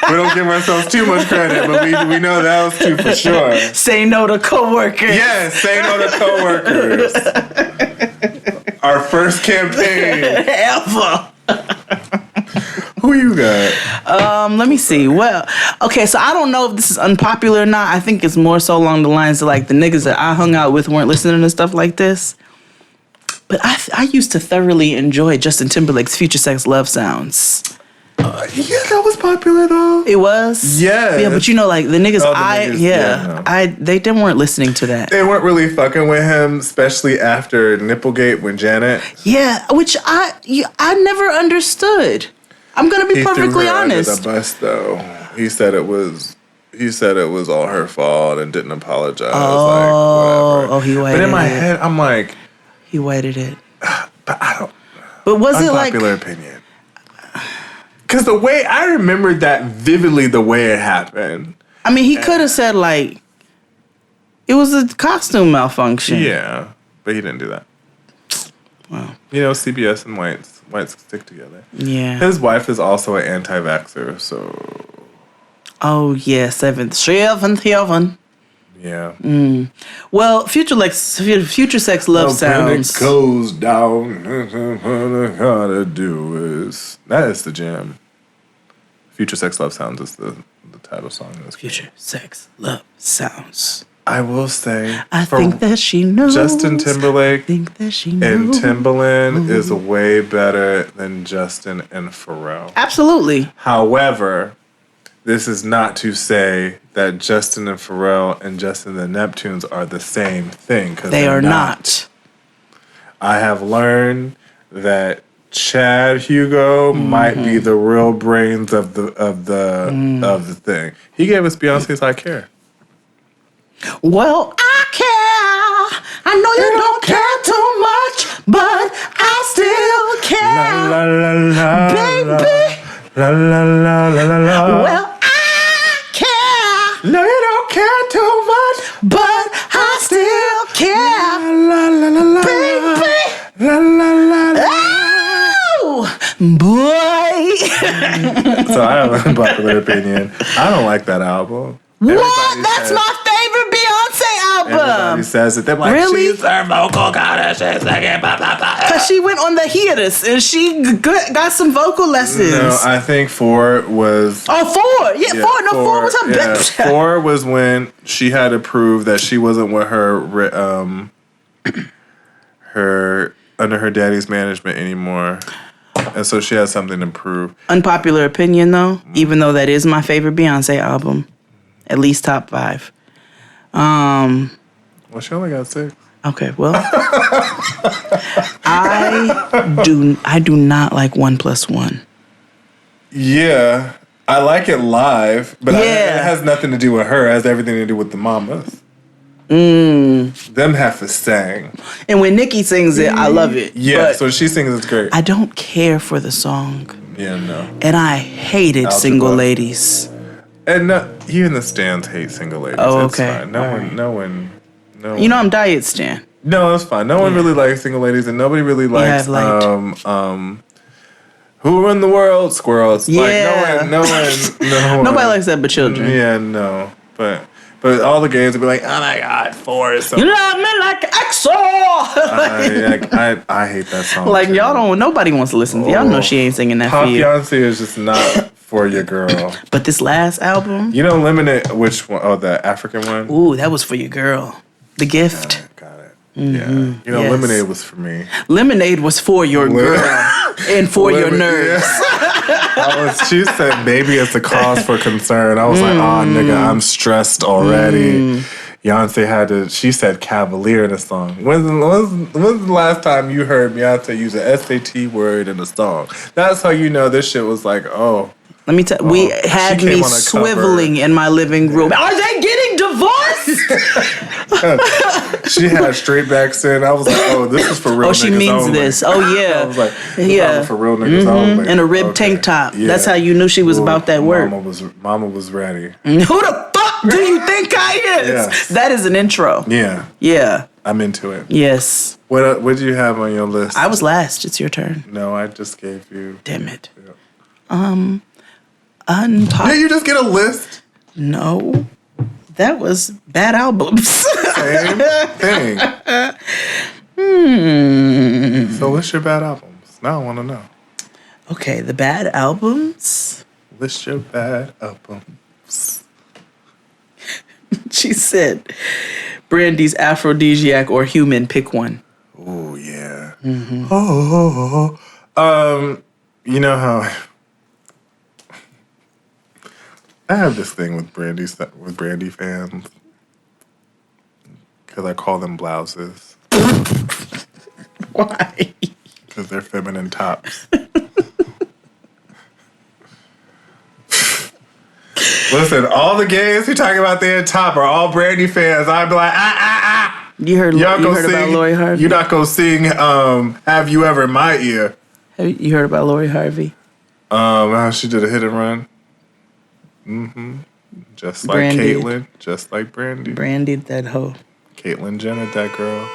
We don't give ourselves too much credit, but we know that was two for sure. Say no to coworkers. Yes, say no to coworkers. Our first campaign ever. Who you got? Let me see. Well, okay, so I don't know if this is unpopular or not. I think it's more so along the lines of like the niggas that I hung out with weren't listening to stuff like this. But I used to thoroughly enjoy Justin Timberlake's Future Sex Love Sounds. Yeah, that was popular though. It was? Yes. Yeah, but the niggas, no. they weren't listening to that. They weren't really fucking with him, especially after Nipplegate when Janet. Yeah, which I never understood. I'm gonna be perfectly honest. Under the bus though. He said it was all her fault and didn't apologize. Oh, he whited it. But in my head, I'm like, he whited it. But I don't. But was it like unpopular opinion? Because the way I remembered that vividly, the way it happened. I mean, he could have said like it was a costume malfunction. Yeah, but he didn't do that. Wow. CBS and whites stick together. Yeah. His wife is also an anti-vaxxer, so. Oh yeah, seventh heaven. Yeah. Well, Future Sex Love Sounds. When it goes down, gotta do is that is the jam. Future Sex Love Sounds is the title song. Future Sex Love Sounds. I will say, I think that she knows. Justin Timberlake and Timbaland is way better than Justin and Pharrell. Absolutely. However, this is not to say that Justin and Pharrell and Justin and the Neptunes are the same thing. Because they are not. I have learned that Chad Hugo might be the real brains of the thing. He gave us Beyonce's "I Care." Well, I care. I know you don't care too much, but I still care, la, la, la, baby. La la la la la la. Well, I care. No, you don't care too much, but I still care, la la la la, baby. La la la la. Oh, boy. So I have an unpopular opinion. I don't like that album. What? That's my favorite Beyonce album. Everybody says it. They're like, really? She's her vocal goddess. She's singing, blah, blah, blah. Because she went on the hiatus and she got some vocal lessons. No, I think 4 was... Oh, 4. Yeah, 4. No, 4 was her best. 4 was when she had to prove that she wasn't with her under her daddy's management anymore. And so she had something to prove. Unpopular opinion, though, even though that is my favorite Beyonce album. At least top 5. Well, she only got 6. Okay, well, I do not like 1+1. Yeah, I like it live, but it has nothing to do with her. It has everything to do with the mamas. Them have to sing. And when Nicki sings it, I love it. Yeah, so she sings, it's great. I don't care for the song. Yeah, no. And I hated Single Ladies. And even the stands hate Single Ladies. Oh, it's okay. Fine. No one. You know I'm diet stan. No, it's fine. No one really likes Single Ladies, and nobody really likes Who Run the World? Squirrels. Yeah. Like, no one. Nobody likes that but children. Yeah, no. But all the gays would be like, oh my God, 4 is so. You love me like EXO. I hate that song. Like, too. y'all don't, nobody wants to listen to y'all know she ain't singing that Pop for you. Beyonce is just not for your girl. But this last album. You know, Lemonade, which one? Oh, the African one? Ooh, that was for your girl. The Gift. Got it. Mm-hmm. Yeah. You know, Yes. Lemonade was for me. Lemonade was for your girl and for your nerves. She said, "Baby, it's a cause for concern." I was like, "Oh, nigga, I'm stressed already." Beyonce she said "cavalier" in a song. When's the last time you heard Beyonce use an SAT word in a song? That's how you know this shit was like, oh. Let me tell we had me swiveling in my living room. Are they getting divorced? She had straight backs in. I was like, oh, this is for real niggas. Oh, she means only. this. Oh, yeah. I was like, this for real niggas only. And a ribbed tank top. Yeah. That's how you knew she was about that work. Mama was ready. Who the fuck do you think I is? Yes. That is an intro. Yeah. Yeah. I'm into it. Yes. What did you have on your list? I was last. It's your turn. No, I just gave you. Damn it. Yeah. Did you just get a list? No. That was bad albums. Same thing. So what's your bad albums? Now I want to know. Okay, the bad albums. List your bad albums. She said, Brandy's Aphrodisiac or Human, pick one. Oh, yeah. Mm-hmm. You know how I have this thing with Brandy fans because I call them blouses. Why? Because they're feminine tops. Listen, all the gays who talk about their top are all Brandy fans. I'd be like, You heard about Lori Harvey? You're not gonna sing Have You Ever in my ear. You heard about Lori Harvey? How she did a hit and run. Mm-hmm. Just like Brandy. Caitlyn. Just like Brandy. Brandy, that hoe. Caitlyn Jenner, that girl.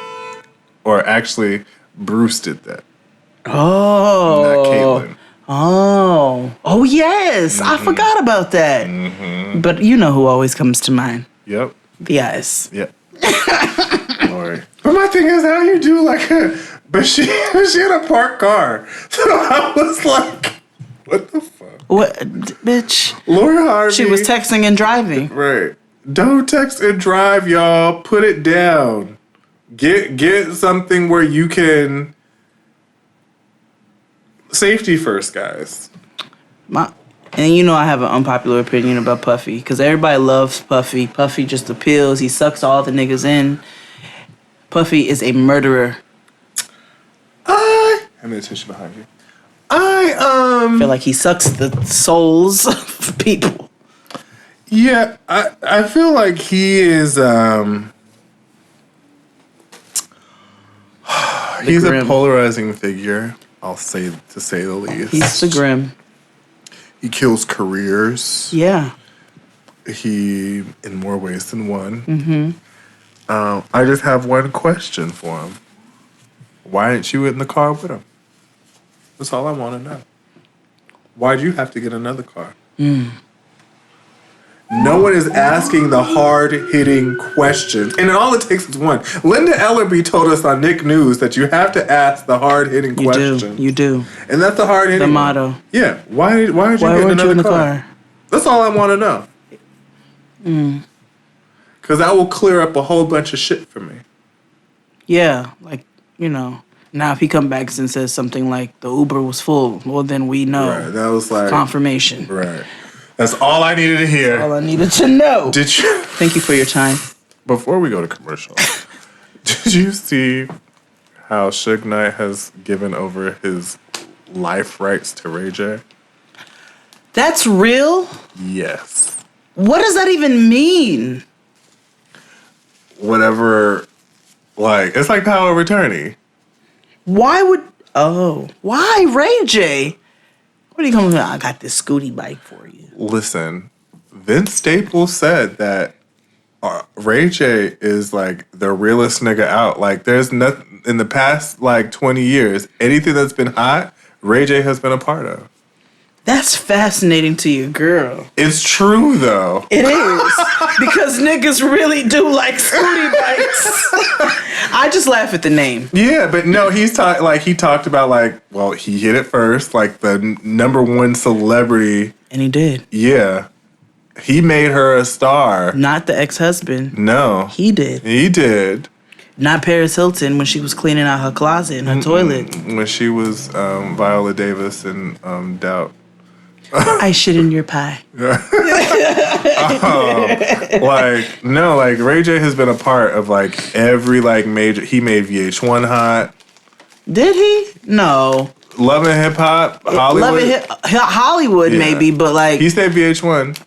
Or actually, Bruce did that. Oh. Not Caitlyn. Oh, yes. I forgot about that. But you know who always comes to mind. Yep. The eyes. Yep. Lori. But my thing is, how you do like a... But she had a parked car. So I was like, what the fuck? What, bitch? Lori Harvey. She was texting and driving. Right. Don't text and drive, y'all. Put it down. Get something where you can... Safety first, guys. And you know I have an unpopular opinion about Puffy because everybody loves Puffy. Puffy just appeals. He sucks all the niggas in. Puffy is a murderer. I have a tissue behind you. I feel like he sucks the souls of people. Yeah, I feel like he is he's a polarizing figure. I'll say to say the least. He's the grim. He kills careers. Yeah. He, in more ways than one. Mm-hmm. I just have one question for him. Why didn't you in the car with him? That's all I want to know. Why'd you have to get another car? No one is asking the hard-hitting questions. And all it takes is one. Linda Ellerby told us on Nick News that you have to ask the hard-hitting questions. You do. And that's the hard-hitting The one. motto. Yeah. Why did you get weren't you in another the car? That's all I want to know. Because that will clear up a whole bunch of shit for me. Yeah, like, you know. Now if he comes back and says something like, the Uber was full, well, then we know. Right. That was like... confirmation. Right. That's all I needed to hear. All I needed to know. Did you? Thank you for your time. Before we go to commercial, did you see how Suge Knight has given over his life rights to Ray J? That's real? Yes. What does that even mean? Whatever, like, it's like power of attorney. Why Ray J? What are you coming with? I got this scooty bike for you. Listen, Vince Staples said that Ray J is like the realest nigga out. Like, there's nothing in the past like 20 years, anything that's been hot, Ray J has been a part of. That's fascinating to you, girl. It's true though. It is. Because niggas really do like scooty bikes. I just laugh at the name. Yeah, but no, he talked about like, well, he hit it first, like the number one celebrity. And he did. Yeah. He made her a star. Not the ex-husband. No. He did. He did. Not Paris Hilton when she was cleaning out her closet and her toilet. When she was Viola Davis in Doubt. I shit in your pie. Like, no, like Ray J has been a part of like every like major. He made VH1 hot. Did he? No. Love and Hip Hop, Hollywood. Hollywood, yeah. Maybe, but like he stayed VH1.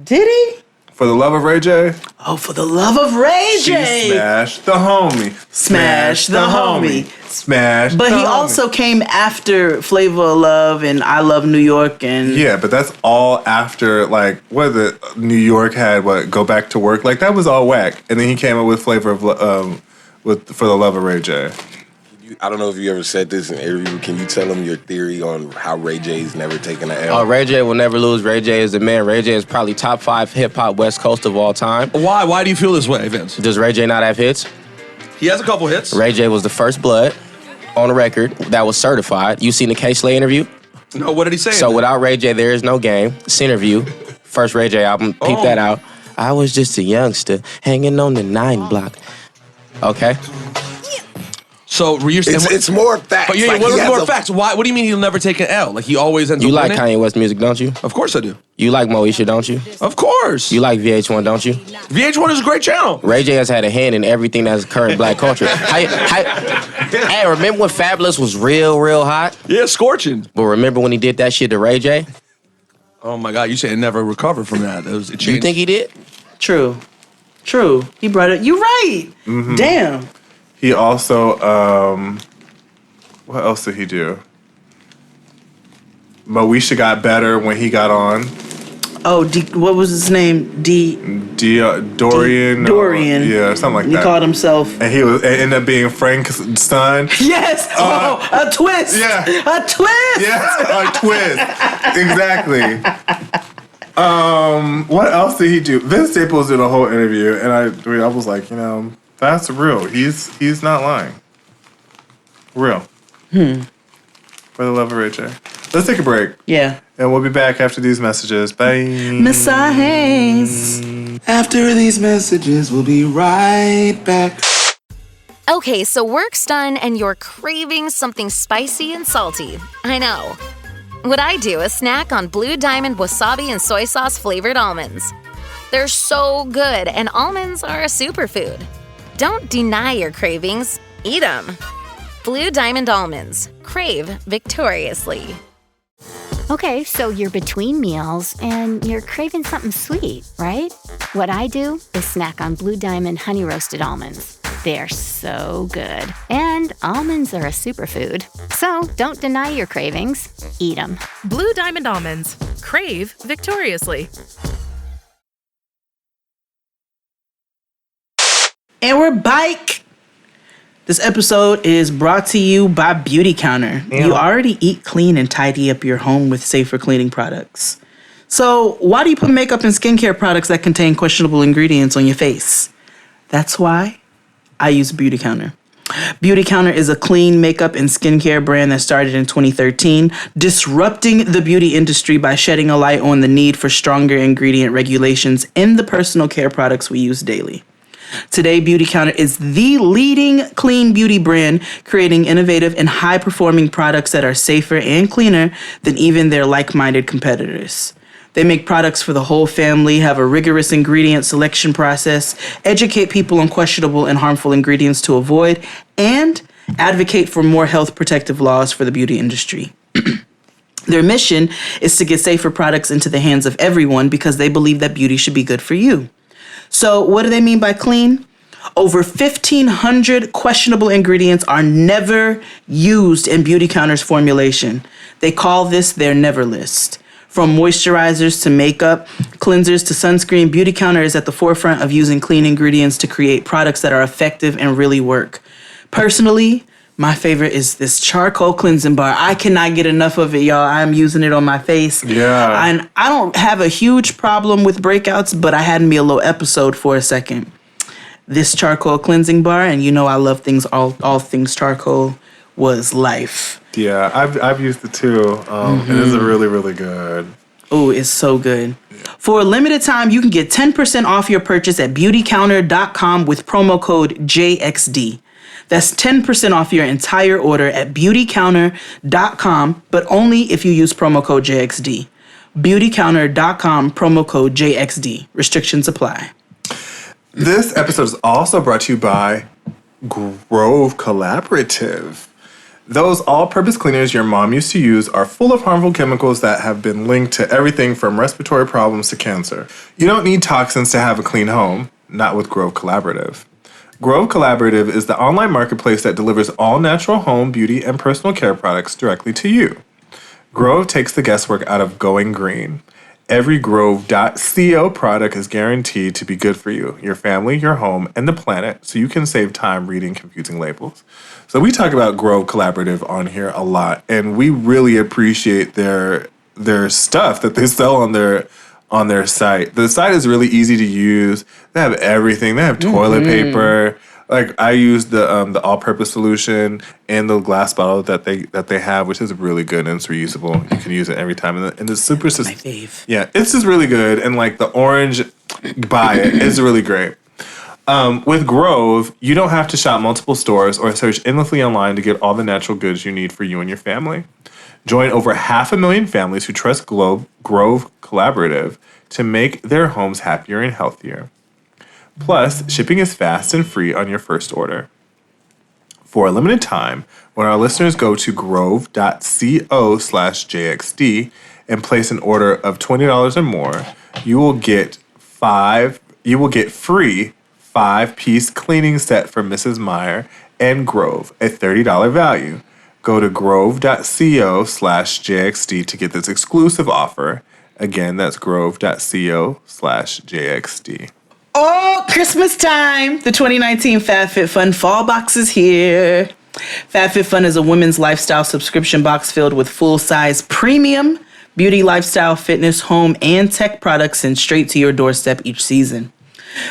Did he? For the Love of Ray J? Oh, For the Love of Ray J! She smashed the homie. Smash the homie. Smash But the he homie. also came after Flavor of Love and I Love New York and... Yeah, but that's all after, like, what New York had, Go Back to Work? Like, that was all whack. And then he came up with Flavor of For the Love of Ray J. I don't know if you ever said this in an interview. Can you tell them your theory on how Ray J's never taken an L? Ray J will never lose. Ray J is the man. Ray J is probably top 5 hip-hop West Coast of all time. Why? Why do you feel this way, Vince? Does Ray J not have hits? He has a couple hits. Ray J was the first blood on the record that was certified. You seen the K Slay interview? No, what did he say? So without Ray J, there is no game. Centerview, first Ray J album. Peep that out. I was just a youngster hanging on the 9 block. Okay. So you're saying It's more facts. But Like, what he are has more a- facts? Why? What do you mean he'll never take an L? Like he always ends You up like winning? Kanye West music, don't you? Of course I do. You like Moesha, don't you? Of course. You like VH1, don't you? VH1 is a great channel. Ray J has had a hand in everything that's current black culture. Hey, remember when Fabulous was real hot? Yeah, scorching. But remember when he did that shit to Ray J? Oh my God, you said it never recovered from that. It changed. You think he did? True. He brought it. You're right. Mm-hmm. Damn. He also, what else did he do? Moesha got better when he got on. Oh, what was his name? Dorian. Dorian. Yeah, something like He that. called himself. And he ended up being Frank's son. Yes. A twist. Yeah. A twist. Yeah, a twist. Exactly. What else did he do? Vince Staples did a whole interview, and I was like, that's real. He's not lying. Real. For the love of Ray J. Let's take a break. Yeah. And we'll be back after these messages. Bye. Messiahs. After these messages, we'll be right back. Okay, so work's done and you're craving something spicy and salty. I know. What I do is snack on Blue Diamond wasabi and soy sauce flavored almonds. They're so good, and almonds are a superfood. Don't deny your cravings, eat them. Blue Diamond almonds. Crave victoriously. Okay, so you're between meals and you're craving something sweet, right? What I do is snack on Blue Diamond honey roasted almonds. They're so good. And almonds are a superfood. So don't deny your cravings, eat them. Blue Diamond almonds. Crave victoriously. And we're back. This episode is brought to you by Beauty Counter. Yeah. You already eat clean and tidy up your home with safer cleaning products. So why do you put makeup and skincare products that contain questionable ingredients on your face? That's why I use Beauty Counter. Beauty Counter is a clean makeup and skincare brand that started in 2013, disrupting the beauty industry by shedding a light on the need for stronger ingredient regulations in the personal care products we use daily. Today, Beauty Counter is the leading clean beauty brand, creating innovative and high-performing products that are safer and cleaner than even their like-minded competitors. They make products for the whole family, have a rigorous ingredient selection process, educate people on questionable and harmful ingredients to avoid, and advocate for more health protective laws for the beauty industry. Their mission is to get safer products into the hands of everyone because they believe that beauty should be good for you. So what do they mean by clean? Over 1,500 questionable ingredients are never used in Beauty Counter's formulation. They call this their never list. From moisturizers to makeup, cleansers to sunscreen, Beauty Counter is at the forefront of using clean ingredients to create products that are effective and really work. Personally, my favorite is this charcoal cleansing bar. I cannot get enough of it, y'all. I'm using it on my face. Yeah. And I don't have a huge problem with breakouts, but I had me a little episode for a second. This charcoal cleansing bar, and you know I love things, all things charcoal, was life. Yeah, I've used it too. It is really, really good. Oh, it's so good. For a limited time, you can get 10% off your purchase at beautycounter.com with promo code JXD. That's 10% off your entire order at beautycounter.com, but only if you use promo code JXD. Beautycounter.com, promo code JXD. Restrictions apply. This episode is also brought to you by Grove Collaborative. Those all-purpose cleaners your mom used to use are full of harmful chemicals that have been linked to everything from respiratory problems to cancer. You don't need toxins to have a clean home, not with Grove Collaborative. Grove Collaborative is the online marketplace that delivers all natural home, beauty, and personal care products directly to you. Grove takes the guesswork out of going green. Every Grove.co product is guaranteed to be good for you, your family, your home, and the planet, so you can save time reading confusing labels. So we talk about Grove Collaborative on here a lot, and we really appreciate their stuff that they sell on their site. The site is really easy to use. They have everything. They have toilet paper. Like I use the all-purpose solution and the glass bottle that they have, which is really good and it's reusable. You can use it every time, and it's super. My fave. Yeah, it's just really good, and like the orange, buy it. It's really great. With Grove, you don't have to shop multiple stores or search endlessly online to get all the natural goods you need for you and your family. Join over 500,000 families who trust Grove Collaborative to make their homes happier and healthier. Plus, shipping is fast and free on your first order. For a limited time, when our listeners go to grove.co/JXD and place an order of $20 or more, you will get free 5-piece cleaning set for Mrs. Meyer and Grove, a $30 value. Go to grove.co/JXD to get this exclusive offer. Again, that's grove.co/JXD. Oh, Christmas time! The 2019 FabFitFun Fall Box is here. FabFitFun is a women's lifestyle subscription box filled with full-size premium beauty, lifestyle, fitness, home, and tech products sent straight to your doorstep each season.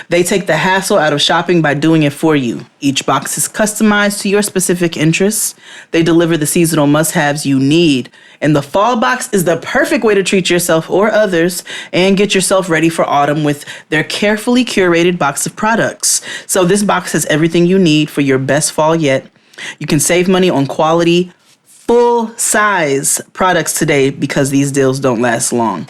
They take the hassle out of shopping by doing it for you. Each box is customized to your specific interests. They deliver the seasonal must-haves you need. And the fall box is the perfect way to treat yourself or others and get yourself ready for autumn with their carefully curated box of products. So this box has everything you need for your best fall yet. You can save money on quality, full-size products today because these deals don't last long.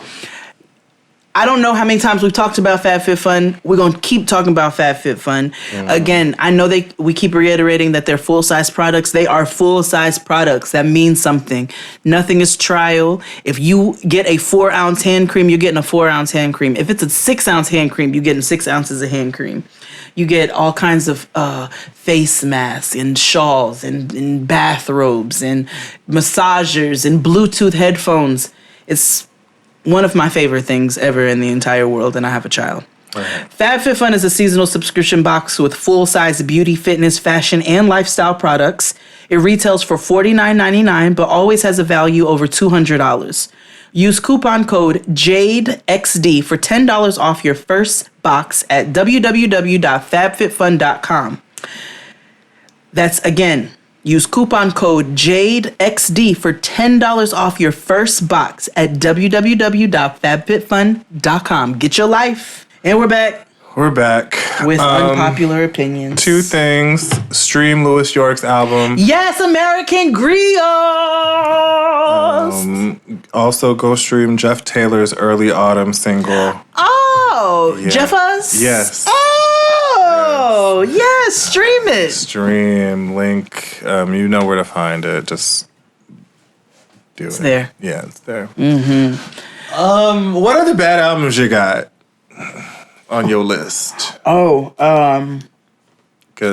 I don't know how many times we've talked about FabFitFun. We're going to keep talking about FabFitFun. Again, I know we keep reiterating that they're full-size products. They are full-size products. That means something. Nothing is trial. If you get a 4-ounce hand cream, you're getting a 4-ounce hand cream. If it's a 6-ounce hand cream, you're getting 6 ounces of hand cream. You get all kinds of face masks and shawls and bathrobes and massagers and Bluetooth headphones. It's one of my favorite things ever in the entire world, and I have a child. FabFitFun is a seasonal subscription box with full-size beauty, fitness, fashion, and lifestyle products. It retails for $49.99, but always has a value over $200. Use coupon code JADEXD for $10 off your first box at www.fabfitfun.com. That's again, use coupon code JADEXD for $10 off your first box at www.fabfitfun.com. Get your life. And we're back. We're back. With unpopular opinions. 2 things. Stream Louis York's album. Yes, American Griots! Also, go stream Jeff Taylor's early autumn single. Oh, yeah. Jeff Us? Yes. Oh, yes, stream it. Stream, link. You know where to find it. Just do it. It's there. Yeah, it's there. What other bad albums you got on your list? Because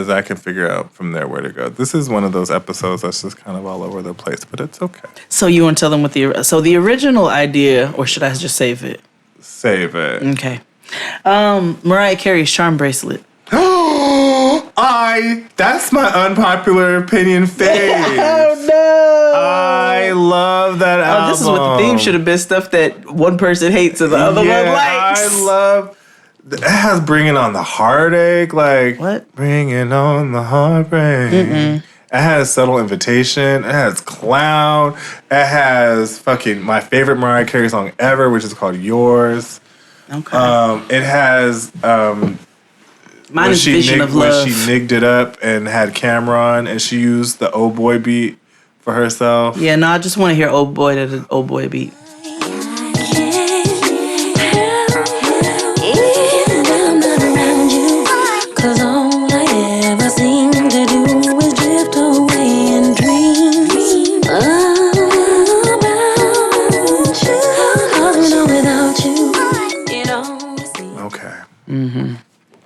I can figure out from there where to go. This is one of those episodes that's just kind of all over the place, but it's okay. So you want to tell them what the original idea, or should I just save it? Save it. Okay. Mariah Carey's Charm Bracelet. That's my unpopular opinion fave. Oh no! I love that album. This is what the theme should have been, stuff that one person hates and the other one likes. I love. It has Bringing on the Heartache, like what? Bringing on the Heartbreak. It has Subtle Invitation. It has Clown. It has fucking my favorite Mariah Carey song ever, which is called Yours. Okay. It has Mine is Vision of Love. When she nigged it up and had Cameron, and she used the Oh Boy beat for herself. Yeah, no, I just want to hear Oh Boy to the Oh Boy beat.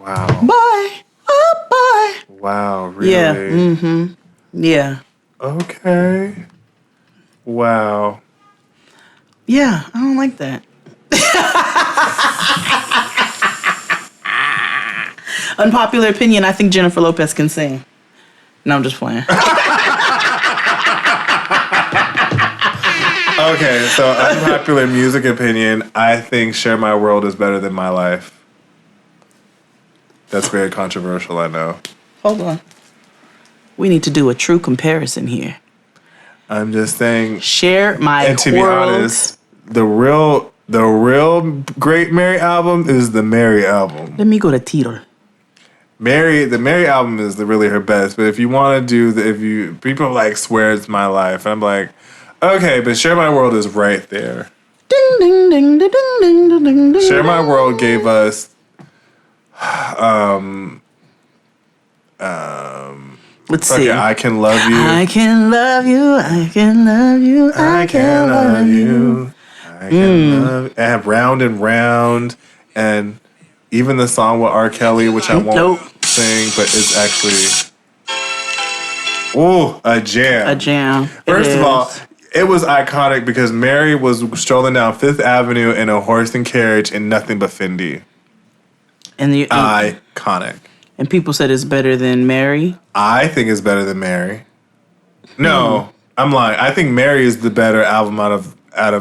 Wow. Boy. Oh, boy. Wow, really? Yeah. Yeah. Okay. Wow. Yeah, I don't like that. Unpopular opinion, I think Jennifer Lopez can sing. No, I'm just playing. Okay, so unpopular music opinion, I think Share My World is better than My Life. That's very controversial, I know. Hold on. We need to do a true comparison here. I'm just saying. Share My World. And to be honest, the real great Mary album is the Mary album. Let me go to Tito. The Mary album is really her best. But if you want to do people like swear it's my life, and I'm like, okay, but Share My World is right there. Ding ding ding ding ding ding ding ding. Share My World gave us, let's see. I Can Love You. I can love you. I can love you. I can love you. I can love, and Round and Round, and even the song with R. Kelly, which I won't sing, but it's actually a jam. A jam. First of all, it was iconic because Mary was strolling down Fifth Avenue in a horse and carriage in nothing but Fendi. Iconic. And people said it's better than Mary. I think it's better than Mary. No, I'm lying. I think Mary is the better album out of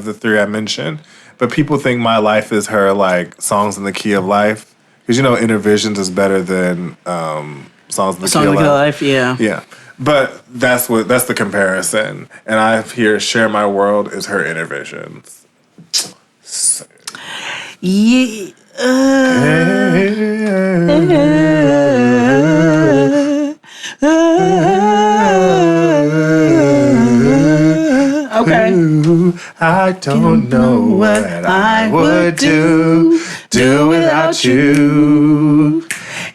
the three I mentioned. But people think My Life is her like Songs in the Key of Life, because Inner Visions is better than Songs in the Key of Life. Yeah. Yeah, but that's the comparison. And I hear Share My World is her Inner Visions. Yeah. Okay. I don't know what I would do without you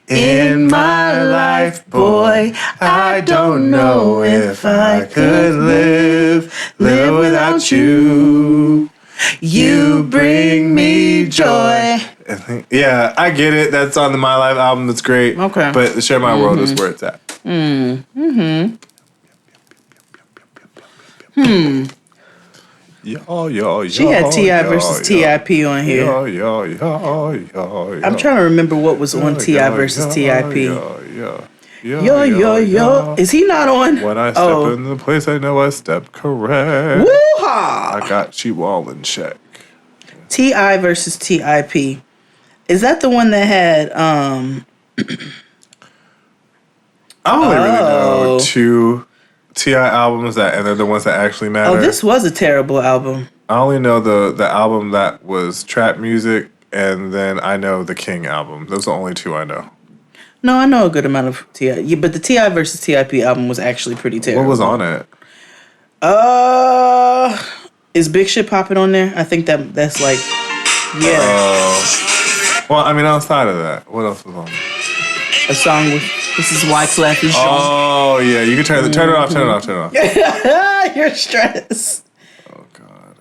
in my life, boy. I don't know if I could live without you. You bring me joy. Yeah, I get it. That's on the My Life album. That's great. Okay. But the Share My World is where it's at. Yo. She had T.I. versus T.I.P. on here. Yo. I'm trying to remember what was on T.I. versus T.I.P. Yo. Is he not on? When I step in the place, I know I step correct. Woo-ha! I got you all in check. T.I. versus T.I.P. Is that the one that had I only really know two T.I. albums and they're the ones that actually matter. Oh, this was a terrible album. I only know the album that was trap music, and then I know the King album. Those are the only two I know. No, I know a good amount of T.I. Yeah, but the T.I. versus T.I.P. album was actually pretty terrible. What was on it? Is Big Shit Poppin' on there? I think that's like, yeah. Well, I mean, outside of that, what else was on there? A song with, this is Wyclef and Jean. Oh, yeah. You can turn it off. You're stressed. Oh, God.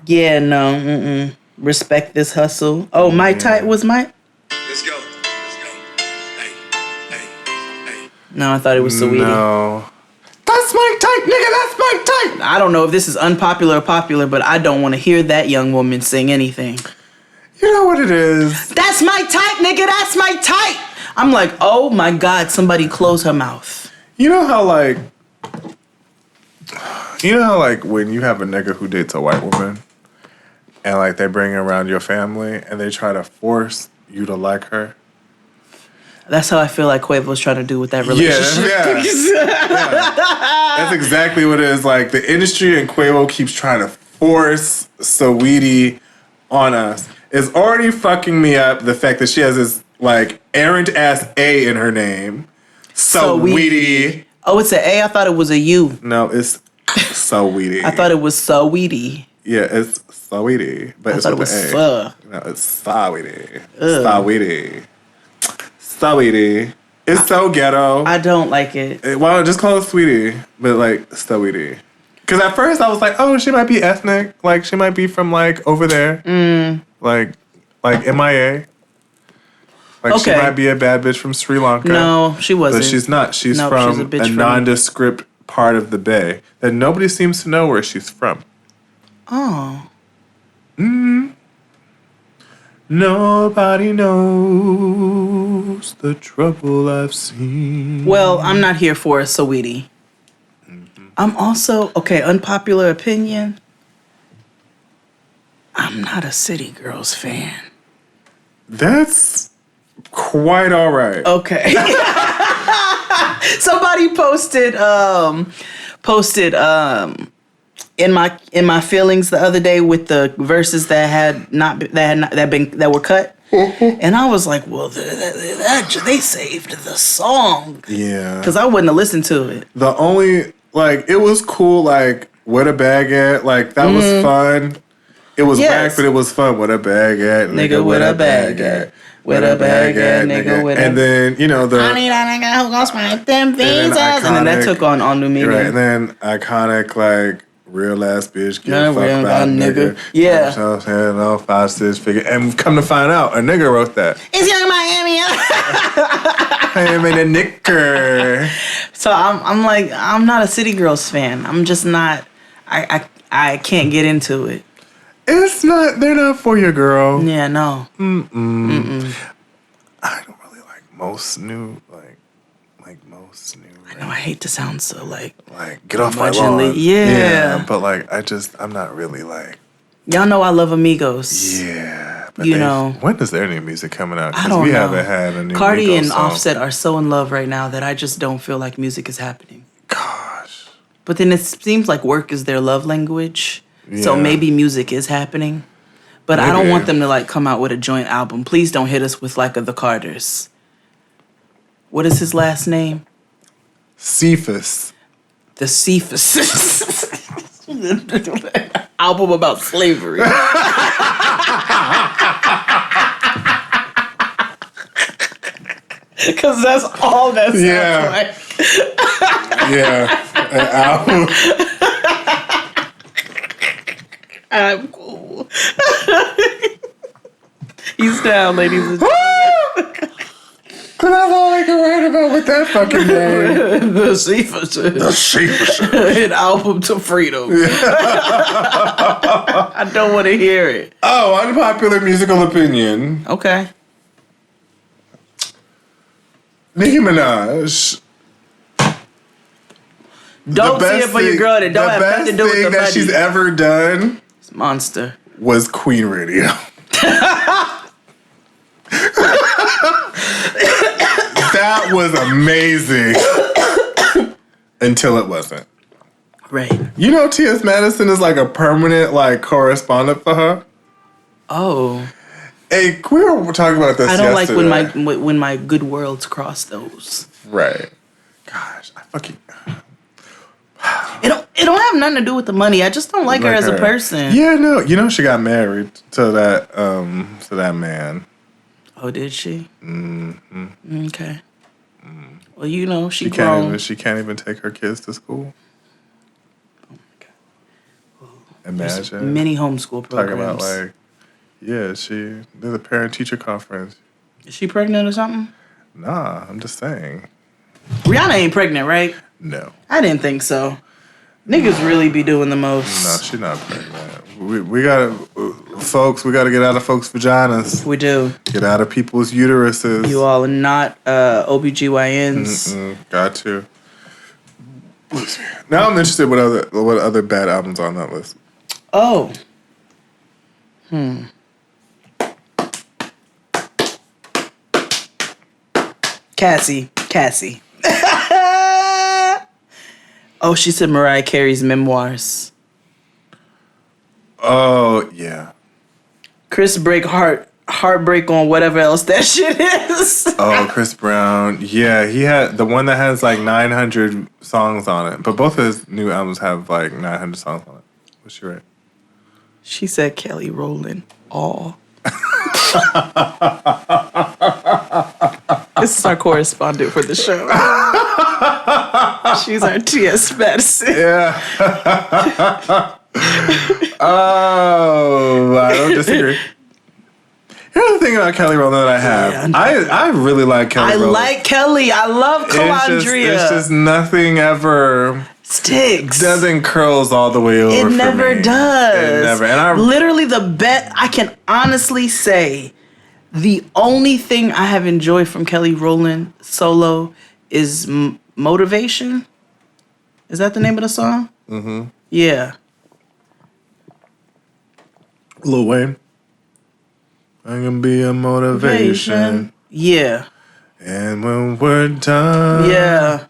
Yeah, no. Respect This Hustle. Oh, Mike Tight was Mike? Let's go. Hey. No, I thought it was Saweetie. No. That's Mike Tight, nigga. That's Mike Tight. I don't know if this is unpopular or popular, but I don't want to hear that young woman sing anything. You know what it is? That's Mike Tight, nigga. That's Mike Tight. I'm like, oh my God, somebody close her mouth. You know how when you have a nigga who dates a white woman and like they bring her around your family and they try to force you to like her? That's how I feel like Quavo's trying to do with that relationship. Yeah. That's exactly what it is. Like the industry and Quavo keeps trying to force Saweetie on us. It's already fucking me up, the fact that she has this like errant ass A in her name. Saweetie. Oh, it's an A? I thought it was a U. No, it's Saweetie. I thought it was Saweetie. Yeah, it's Saweetie. But I thought it was A. Pho. No, it's Saweetie. Saweetie. It's so ghetto. I don't like it. Well, just call it Sweetie, but like Saweetie. Because at first I was like, oh, she might be ethnic. Like, she might be from like over there. Like MIA. Like, she might be a bad bitch from Sri Lanka. No, she wasn't. But she's not. She's from a nondescript part of the Bay that nobody seems to know where she's from. Oh. Nobody knows the trouble I've seen. Well, I'm not here for a Saweetie. I'm also, unpopular opinion. I'm not a City Girls fan. That's quite all right. Okay. Somebody posted in my feelings the other day with the verses that were cut. And I was like, well, they saved the song. Yeah. Because I wouldn't have listened to it. The only, like, it was cool, like, Where the Bag At? Like, that was fun. It was whack, but it was fun. Where the bag at? Nigga, where the bag at? Where the bag at, nigga? And then, you know, the... I need a nigga who gon' smack them visas. And then that took on all new meaning. Right, and then iconic, like, real ass bitch, get fucked real by a nigga. Yeah. So I'm saying, no, 5, 6 figure. And come to find out, a nigga wrote that. It's Young Miami. I am in a knicker. So I'm like, I'm not a City Girls fan. I'm just not, I can't get into it. It's not, they're not for your girl. Yeah, no. I don't really like most new, like most new. I know, I hate to sound so like get off my lawn. Yeah. But like, I'm not really like. Y'all know I love Amigos. Yeah. But you know. When is their new music coming out? I don't know. We haven't had a new Cardi Migos and song. Offset are so in love right now that I just don't feel like music is happening. Gosh. But then it seems like work is their love language. Yeah. So maybe music is happening. But I don't want them to like come out with a joint album. Please don't hit us with like The Carters. What is his last name? Cephas. The Cephas. Album about slavery. Because that's all that sounds like. Yeah. An album. I'm cool. He's down, ladies and gentlemen. Cause that's all I can write about with that fucking name. The Cephas. The Cephas. An album to freedom. I don't want to hear it. Oh, unpopular musical opinion. Okay. Nicki Minaj. Don't see it for your girl that don't have nothing to do with the best thing that money. she's ever done It's Monster. was Queen Radio. That was amazing. Until it wasn't. Right. You know T.S. Madison is like a permanent like correspondent for her? Oh. Hey, we were talking about this I don't yesterday. like when my good worlds cross those. Right. Gosh, I fucking... It don't have nothing to do with the money. I just don't like her as a person. Yeah, no. You know she got married to that man. Oh, did she? Mm-hmm. Okay. Well, you know, she can't even take her kids to school. Oh my God. Imagine. Many homeschool programs. Talking about like, there's a parent-teacher conference. Is she pregnant or something? Nah, I'm just saying. Rihanna ain't pregnant, right? No. I didn't think so. Niggas really be doing the most. No, she's not pregnant. We gotta, folks, we gotta get out of folks' vaginas. We do. Get out of people's uteruses. You all are not OBGYNs. Got to. Now I'm interested what other bad albums on that list. Oh. Cassie. Oh, she said Mariah Carey's memoirs. Oh, yeah. Chris Heartbreak on whatever else that shit is. Oh, Chris Brown. Yeah, he had the one that has like 900 songs on it. But both of his new albums have like 900 songs on it. What's she right? She said Kelly Rowland. All. This is our correspondent for the show. She's our T.S. Madison. Yeah. Oh, I don't disagree. Here's the thing about Kelly Rowland that I have. I really like Kelly Rowland. I like Kelly. I love Calandria. It's just nothing ever sticks. Doesn't curls all the way over. It never for me. does. It never. And I literally I can honestly say the only thing I have enjoyed from Kelly Rowland solo is Motivation. Is that the name of the song? Mm-hmm. Yeah. Lil Wayne. I can be a motivation. Yeah. And when we're done. Yeah.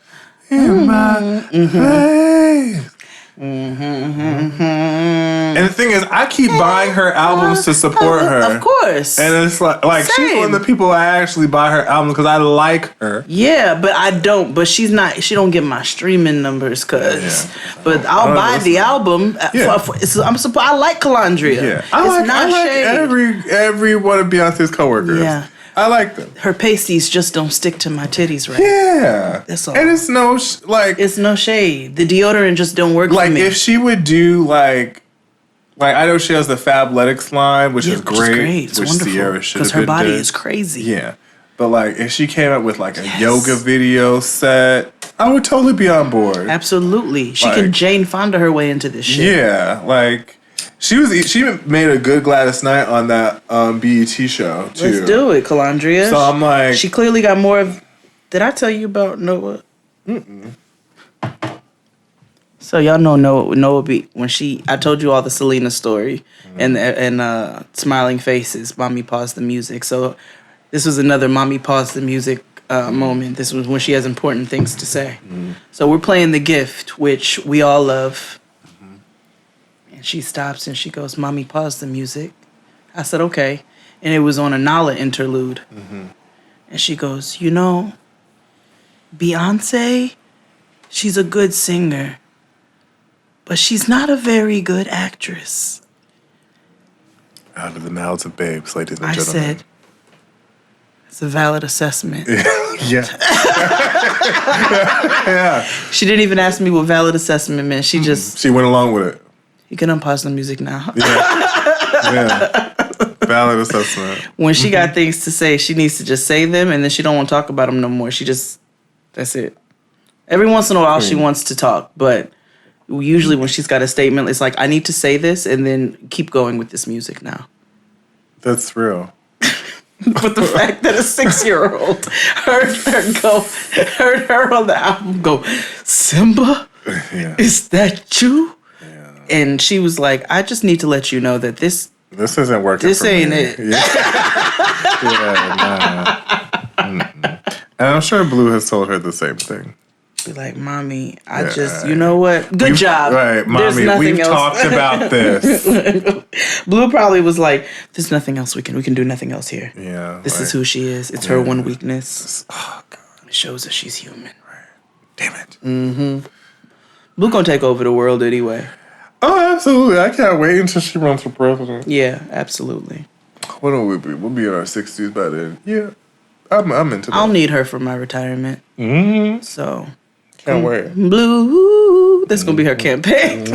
In my place. And the thing is, I keep buying her albums to support her. Of course. And it's like she's one of the people I actually buy her albums because I like her. Yeah, but I don't. But she don't get my streaming numbers But I'll buy the album. Yeah. I like Calandria. Yeah, I like every one of Beyonce's coworkers. Yeah. I like them. Her pasties just don't stick to my titties right. Yeah. That's all. And it's no it's no shade. The deodorant just don't work for me. Like if she would do like I know she has the Fabletics line, which is great. It's which wonderful. Sierra should have Because her been body doing. is crazy. Yeah. But like if she came up with like a yoga video set, I would totally be on board. Absolutely. She can Jane Fonda her way into this shit. Yeah, like she made a good Gladys Knight on that BET show too. Let's do it, Calandria. So I'm like, she clearly got more of. Did I tell you about Noah? Mm-mm. So y'all know Noah be when I told you all the Selena story and Smiling Faces. Mommy paused the music. So this was another Mommy paused the music moment. This was when she has important things to say. So we're playing The Gift, which we all love. And she stops and she goes, "Mommy, pause the music." I said, "Okay." And it was on a Nala interlude. And she goes, "You know, Beyonce, she's a good singer, but she's not a very good actress." Out of the mouths of babes, ladies and I gentlemen. said, "It's a valid assessment." Yeah. Yeah. She didn't even ask me what valid assessment meant. She just... She went along with it. You can unpause the music now. Yeah. Valid assessment. When she got things to say, she needs to just say them, and then she don't want to talk about them no more. That's it. Every once in a while, she wants to talk, but usually when she's got a statement, it's like, I need to say this, and then keep going with this music now. That's real. But the fact that a 6-year-old heard her on the album go, "Simba, is that you?" Yeah. And she was like, "I just need to let you know that this isn't working. This for ain't me." it. Nah. And I'm sure Blue has told her the same thing. Be like, "Mommy, you know what? Good job. Right, Mommy, we've talked about this." Blue probably was like, "There's nothing else we can do nothing else here. Yeah. This is who she is. It's her one weakness. It shows that she's human." Right. Damn it. Mm-hmm. Blue gonna take over the world anyway. Oh, absolutely. I can't wait until she runs for president. Yeah, absolutely. What will we be? We'll be in our 60s by then. Yeah. I'm into that. I'll need her for my retirement. Mm-hmm. So. Can't wait. Blue. That's going to be her campaign.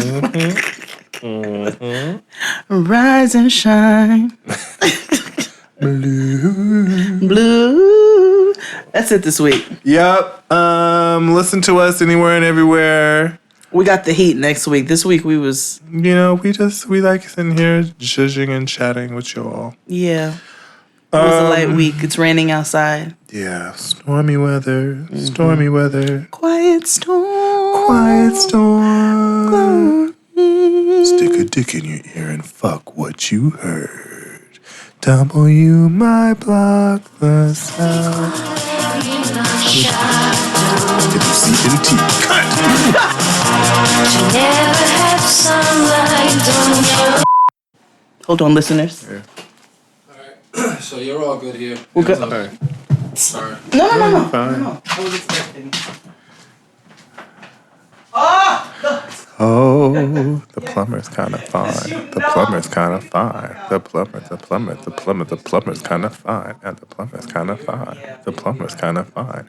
Rise and shine. Blue. That's it this week. Yep. Listen to us anywhere and everywhere. We got the heat next week. This week we was... we like sitting here zhuzhing and chatting with you all. Yeah. It was a light week. It's raining outside. Yeah. Stormy weather. Stormy weather. Quiet storm. Quiet storm. Stick a dick in your ear and fuck what you heard. W might block the sound. WCNT. Cut. Hold on, listeners. Yeah. So you're all good here. We're good. Okay. Sorry. No. Fine. I was expecting. Oh, the plumber's kind of fine. The plumber's kind of fine. The plumber's kind of fine. And the plumber's kind of fine. The plumber's kind of fine.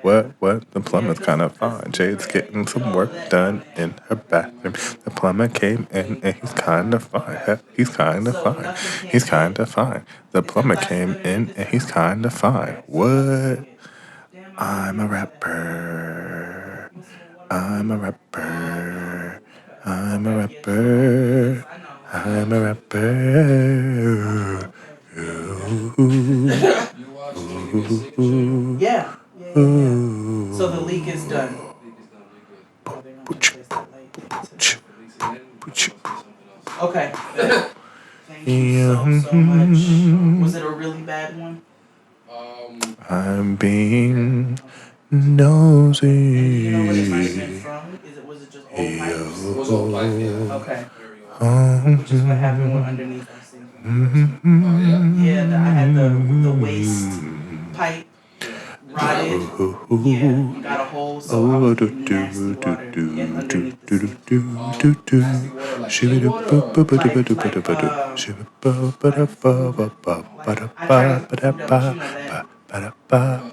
What? The plumber's kind of fine. Jade's getting some work done in her bathroom. The plumber came in and he's kind of fine. He's kind of fine. He's kind of fine. The plumber came in and he's kind of fine. What? I'm a rapper. I'm a rapper. I'm a rapper. I'm a rapper. Ooh. Yeah. So the leak is done. Okay. Thank you so much. Was it a really bad one? I'm being nosy. You know where the mic went from? Was it just old mics? It was old mic, yeah. Okay. Which is what happened with underneath our sink. Yeah, I had the waste pipe rotted. Yeah, you got a hole, so I was getting nasty water underneath the sink.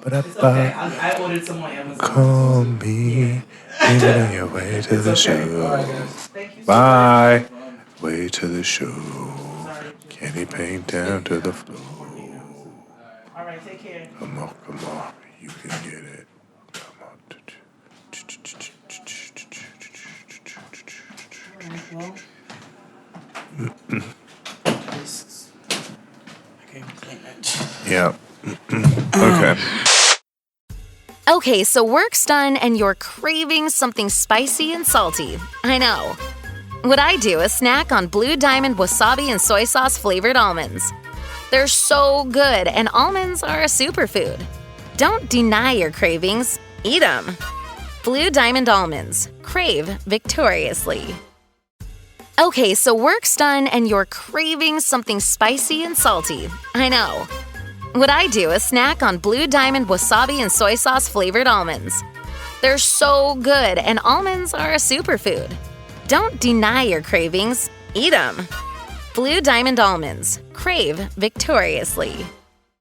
It's okay. I ordered some on Amazon. Call me, even on your way to the show. Bye. Way to the show. Candy paint down to the floor. All right, take care. Come on. You can get it. Come on. Well, I can't clean it. Yeah. Okay. Okay, so work's done and you're craving something spicy and salty. I know. What I do is snack on Blue Diamond wasabi and soy sauce flavored almonds. They're so good, and almonds are a superfood. Don't deny your cravings, eat them. Blue Diamond almonds. Crave victoriously. Okay, so work's done and you're craving something spicy and salty. I know. What I do is snack on Blue Diamond wasabi and soy sauce flavored almonds. They're so good, and almonds are a superfood. Don't deny your cravings, eat them. Blue Diamond almonds. Crave victoriously.